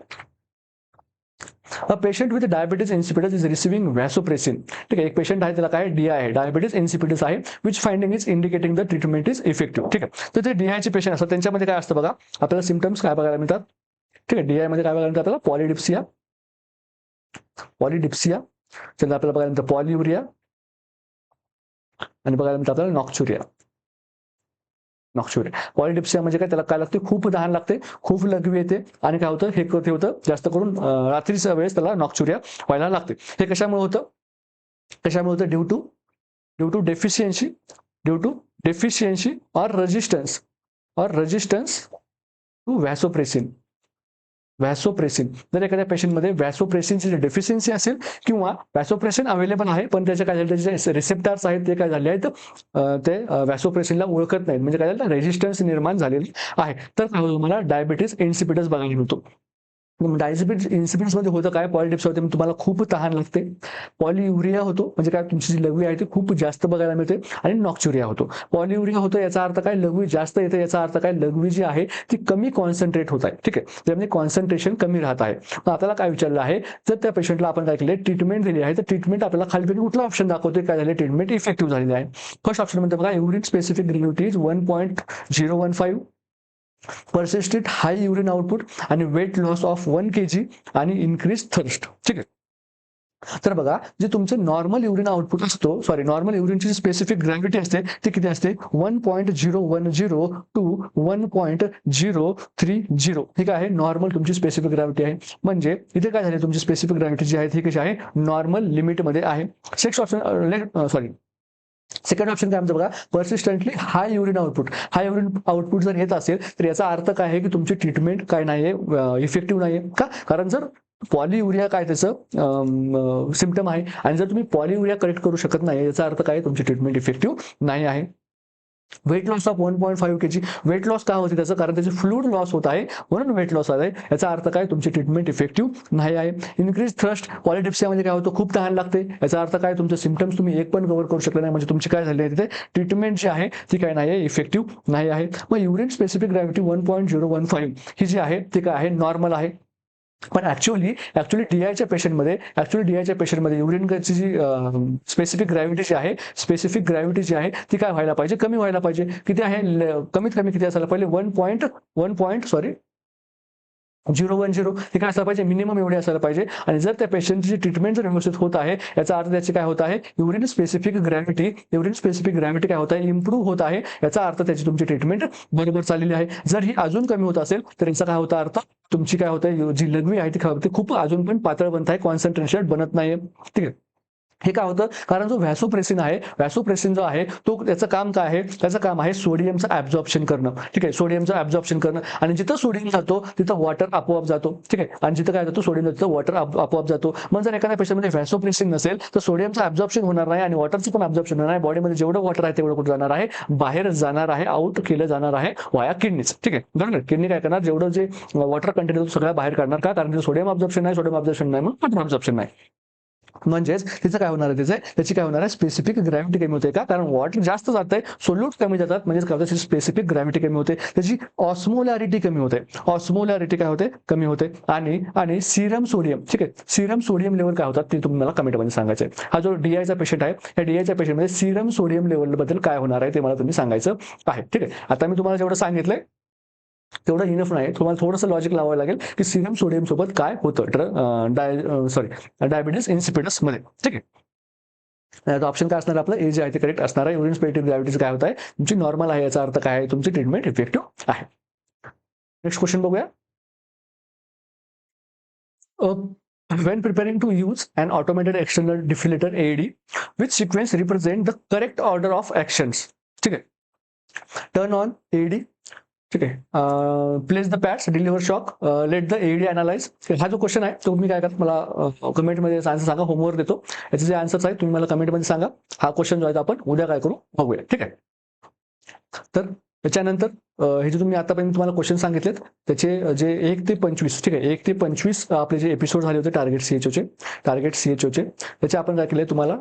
A patient with diabetes insipidus is receiving vasopressin. ठीक आहे, एक पेशंट आहे त्याला काय DI आहे, डायबिटीज इन्सिपिडस आहे, which finding is indicating the treatment is effective. ठीक आहे, तर ते DI चे पेशंट असतात त्यांच्यामध्ये काय असतं बघा, आपल्याला सिम्पटम्स काय बघायला मिळतात. ठीक आहे, DI मध्ये काय बघायला मिळतात आपल्याला, पॉलिडिप्सिया, त्याला आपल्याला बघायला मिळतं पॉलियुरिया आणि बघायला मिळतं आपल्याला नॉक्च्युरिया. पॉलिडिप्सिया म्हणजे काय, त्याला काय लागते, खूप तहान लागते, खूप लघवी येते आणि काय होतं, हे होतं जास्त करून रात्रीच्या वेळेस त्याला नॉक्च्युरिया व्हायला लागते. हे कशामुळे होतं, ड्यू टू डेफिशियन्सी और रेजिस्टन्स टू व्हॅसोप्रेसिन. व्हॅसोप्रेसिन. जर एखाद्या पेशंटमध्ये व्हॅसोप्रेसिनची डेफिशियन्सी असेल किंवा व्हॅसोप्रेसिन अवेलेबल आहे पण त्याचे काय झाले, त्याचे रिसेप्टर्स आहेत ते काय झाले आहेत, ते व्हॅसोप्रेसिनला ओळखत नाहीत, म्हणजे काय झालं, रेजिस्टन्स निर्माण झालेली आहे. तर तुम्हाला डायबिटीस इन्सिपिडस बघायला मिळतो. डायबिटीस इन्सिपिडस मध्ये होतं काय, पॉलिटिप्स होते, तुम्हाला खूप तहान लागते. पॉलियुरिया होतो, म्हणजे काय, तुमची जी लघवी आहे ती खूप जास्त बघायला मिळते. आणि नॉक्च्युरिया होतो. पॉलियुरिया होतो याचा अर्थ काय, लघवी जास्त येते, याचा अर्थ काय, लघवी जी आहे ती कमी कॉन्सन्ट्रेट होत आहे. ठीक आहे, त्यामध्ये कॉन्सन्ट्रेशन कमी राहत आहे. आपल्याला काय विचारलं आहे, जर त्या पेशंटला आपण काय केले, ट्रीटमेंट दिली आहे, तर ट्रीटमेंट आपल्याला खालीपैकी कुठला ऑप्शन दाखवतोय, काय झाले, ट्रीटमेंट इफेक्टिव्ह झालेली आहे. फर्स्ट ऑप्शन मध्ये बघा, युरिन स्पेसिफिक ग्रॅव्हिटी 1.015, persistent हाय युरिन आउटपुट आणि वेट लॉस ऑफ 1 kg आणि इन्क्रीज थर्स्ट. ठीक आहे, तर बघा, जे तुमचं नॉर्मल युरिन आउटपुट असतो, सॉरी, नॉर्मल युरिनची स्पेसिफिक ग्रॅव्हिटी असते ती किती असते, 1.010 टू 1.030. ठीक आहे, नॉर्मल तुमची स्पेसिफिक ग्रॅव्हिटी आहे. म्हणजे इथे काय झाले, तुमची स्पेसिफिक ग्रॅव्हिटी जी आहे ती कशी आहे, नॉर्मल लिमिटमध्ये आहे. सेकंड ऑप्शन काय आमचं बघा, पर्सिस्टंटली हाय युरिन आउटपुट. हाय युरिन आउटपुट जर येत असेल तर याचा अर्थ काय आहे की तुमची ट्रीटमेंट काय नाहीये, इफेक्टिव्ह नाहीये. का, कारण जर पॉलियुरिया काय त्याचं सिम्पटम आहे आणि जर तुम्ही पॉलियुरिया करेक्ट करू शकत नाही याचा अर्थ काय, तुमची ट्रीटमेंट इफेक्टिव्ह नाही आहे. Weight loss of 1.5 kg. Weight loss का होते त्याचं, कारण त्याचे फ्लूइड लॉस होत आहे म्हणून वेट लॉस आहे. याचा अर्थ काय, तुमची ट्रीटमेंट इफेक्टिव्ह नाही आहे. Increase thirst. पॉलिडिप्सियामध्ये काय होतं, खूप तहान लागते. याचा अर्थ काय, तुमचे सिम्पटम्स तुम्ही एक पण कव्हर करू शकले नाही, म्हणजे तुमची काय झाली आहे, तिथे ट्रीटमेंट जी आहे ती काय नाही आहे, इफेक्टिव्ह नाही आहे. मग युरिन स्पेसिफिक ग्रॅव्हिटी 1.015 ही जी आहे ती काय आहे, नॉर्मल आहे. पण ऍक्च्युअली डीआयच्या पेशंटमध्ये युरिनची जी स्पेसिफिक ग्रॅव्हिटी जी आहे, ती काय व्हायला पाहिजे, कमी व्हायला पाहिजे. किती आहे, कमीत कमी किती असायला पाहिजे, 0.10 हे काय असायला पाहिजे, मिनिमम एवढे असायला पाहिजे. आणि जर त्या पेशंटची ट्रीटमेंट जर व्यवस्थित होत आहे, याचा अर्थ त्याची काय होत आहे, युरिन स्पेसिफिक ग्रॅव्हिटी काय होत आहे, इम्प्रूव्ह होत आहे. याचा अर्थ त्याची तुमची ट्रीटमेंट बरोबर चाललेली आहे. जर ही अजून कमी होत असेल तर याचा काय होता अर्थ, तुमची काय होतं, जी लघवी आहे ती खूप अजून पण पातळ बनत आहे, कॉन्सन्ट्रेशन बनत नाहीये. ठीक आहे, हे काय होतं, कारण जो व्हॅसोप्रेसिन जो आहे तो त्याचं काम काय आहे, त्याचं काम आहे सोडियमचं ऍब्झॉर्प्शन करणं. ठीक आहे, सोडियमचं ऍब्झॉर्प्शन करणं, आणि जिथं सोडियम जातो तिथं वॉटर आपोआप जातो. ठीक आहे, आणि जिथं काय जातो, सोडियम जातो, वॉटर आपोआप जातो. मग जर एखाद्या पेशंटमध्ये व्हॅसोप्रेसिन नसेल तर सोडियमचं ऍब्झॉर्प्शन होणार नाही आणि वॉटरचं पण ऍब्झॉर्प्शन होणार नाही. बॉडीमध्ये जेवढं वॉटर आहे तेवढं कुठं जाणार आहे, बाहेर जाणार आहे, आउट केलं जाणार आहे वाया किडनीज. ठीक आहे, बरोबर, किडनी काय करणार, जेवढं जे वॉटर कंटेंट होतं सगळं बाहेर काढणार. का, कारण सोडियम ॲब्झॉर्प्शन नाही, मग वॉटर ॲब्झॉर्प्शन नाही. म्हणजेच तिचं काय होणार आहे, त्याची काय होणार आहे, स्पेसिफिक ग्रॅव्हिटी कमी होते. का, कारण वॉटर जास्त जात आहे, सोल्यूट कमी जातात, म्हणजे काय होतं, स्पेसिफिक ग्रॅव्हिटी कमी होते, त्याची ऑस्मोलॅरिटी कमी होते. काय होते, कमी होते. आणि सीरम सोडियम. ठीक आहे, सीरम सोडियम लेवल काय होतात ते तुम्हाला कमेंटमध्ये सांगायचं आहे. हा जो डीआयचा पेशंट आहे, या डीआयच्या पेशंटमध्ये सीरम सोडियम लेवल बद्दल काय होणार आहे ते मला तुम्ही सांगायचं आहे. ठीक आहे, आता मी तुम्हाला जेवढं सांगितलंय तेवढं इनफ नाही, तुम्हाला थोडंसं लॉजिक लावावं लागेल की सीरम सोडियम सोबत काय होतं डायबिटीस इन्सिपिडस मध्ये. ठीक आहे, ऑप्शन काय असणार आपलं, ए जे आहे ते करेक्ट असणार आहे. युरिन स्पेसिफिक ग्रॅव्हिटी काय होत आहे, तुमची नॉर्मल आहे, याचा अर्थ काय आहे, तुमची ट्रीटमेंट इफेक्टिव्ह आहे. नेक्स्ट क्वेश्चन बघूया. When preparing to use an automated external defibrillator AED, which sequence represent the correct order of actions? ठीक आहे, टर्न ऑन AED. ठीक आहे, place the pads, deliver shock, let the AED analyse. हा जो question आहे तो तुम्ही काय करा, मला कमेंटमध्ये आन्सर सांगा, होमवर्क देतो. याचे जे आन्सर्स आहेत तुम्ही मला कमेंटमध्ये सांगा. हा क्वेश्चन जो आहे आपण उद्या काय करू बघूया. ठीक आहे, तर त्याच्यानंतर हे जे तुम्ही आतापर्यंत तुम्हाला क्वेश्चन सांगितलेत त्याचे जे 1 ते 25, ठीक आहे, 1 ते 25 आपले जे एपिसोड झाले होते टार्गेट सीएचओचे त्याचे आपण काय केले, तुम्हाला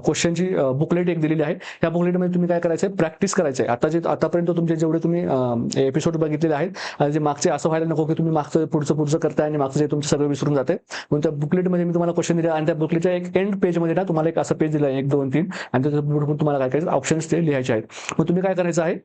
क्वेश्चनची बुकलेट एक दिलेली आहे. या बुकलेटमध्ये तुम्ही काय करायचं आहे, प्रॅक्टिस करायचं आहे. आतापर्यंत तुमचे जेवढे तुम्ही एपिसोड बघितलेले आहेत आणि जे मागचे असं व्हायला नको की तुम्ही मागचं पुढचं करताय आणि मागचं जे तुमचं सगळं विसरून जाते. म्हणून त्या बुकलेटमध्ये मी तुम्हाला क्वेश्चन दिले आणि त्या बुकलेटच्या एक एंड पेजमध्ये ना तुम्हाला एक असं पेज दिलं आहे 1, 2, 3 आणि त्याच्यावर तुम्हाला काय करायचं, ऑप्शन्स ते लिहायचे आहेत. मग तुम्ही काय करायचं आहे,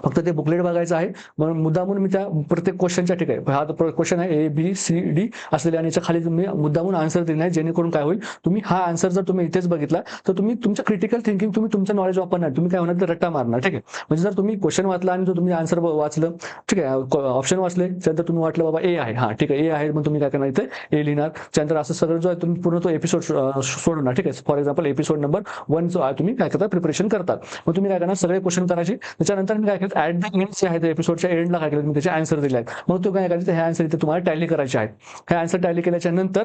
फक्त ते बुकलेट बघायचं आहे. म्हणून मुद्दामून मी त्या प्रत्येक क्वेश्चनच्या, ठीक आहे, हा क्वेश्चन आहे ABCD असलेले आणि याच्या खाली तुम्ही मुद्दामून आन्सर दिले नाही, जेणेकरून काय होईल, तुम्ही हा आन्सर जर तुम्ही इथेच बघितला तर तुम्ही तुमचं क्रिटिकल थिंकिंग, तुम्ही तुमचं नॉलेज वापरणार, तुम्ही काय होणार, तर रट्टा मारणार. ठीक आहे, म्हणजे जर तुम्ही क्वेश्चन वाचला आणि जर तुम्ही आन्सर वाचलं, ठीक आहे, ऑप्शन वाचले, त्यानंतर तुम्ही वाटलं बाबा ए आहे, हा ठीक आहे, ए आहे, मग तुम्ही काय करणार, इथे ए लिहिणार. त्यानंतर असं सगळं जो आहे तुम्ही पूर्ण तो एपिसोड सोडणार. ठीक आहे, फॉर एक्झाम्पल एपिसोड नंबर 1 जो आहे तुम्ही काय करता, प्रिपरेशन करतात. मग तुम्ही काय करणार, सगळे क्वेश्चन करायचे. त्याच्यानंतर मी काय केलं, ऍट द एंड जे आहे एपिसोडच्या एंडला काय केलं, मी त्याचे आन्सर दिले आहेत. मग तो काय करायचं, हे आन्सर इथे तुम्हाला टॅली करायचे आहेत. हे आन्सर टॅली केल्याच्या नंतर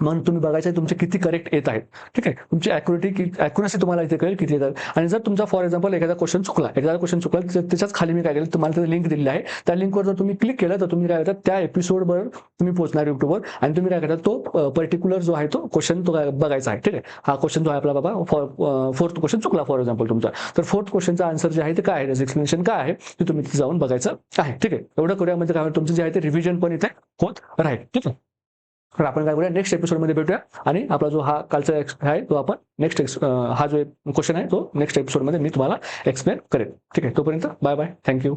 मग तुम्ही बघायचं तुमचे किती करेक्ट येत आहेत. ठीक आहे, तुमची ॲक्युरसी तुम्हाला इथे कळेल किती येतात. आणि जर तुमचा फॉर एक्झाम्पल एखादा क्वेश्चन चुकला त्याच्याच खाली मी काय केलं, तुम्हाला लिंक दिलेली आहे. त्या लिंकवर जर तुम्ही क्लिक केलं तर तुम्ही काय करतात, त्या एपिसोडवर तुम्ही पोहोचणार युट्यूबवर, आणि तुम्ही काय करतात, तो पर्टिक्युलर जो आहे तो क्वेश्चन तो बघायचा आहे. ठीक आहे, हा क्वेश्चन जो आहे आपला बाबा फोर्थ क्वेश्चन चुकला फॉर एक्झाम्पल तुमचा, तर फोर्थ क्वेश्चनचा आन्सर जे आहे ते काय आहे, त्याचं एक्सप्लेनेशन काय आहे ते तुम्ही तिथे जाऊन बघायचं आहे. ठीक आहे, एवढं करूया म्हणजे काय तुमचं जे आहे ते रिव्हिजन पण इथे होत राहील. ठीक आहे, तर आपण काय करूया, नेक्स्ट एपिसोडमध्ये भेटूया, आणि आपला जो हा कालचा आहे तो आपण नेक्स्ट हा जो क्वेश्चन आहे तो नेक्स्ट एपिसोडमध्ये मी तुम्हाला एक्सप्लेन करेन. ठीक आहे, तोपर्यंत बाय बाय, थँक्यू.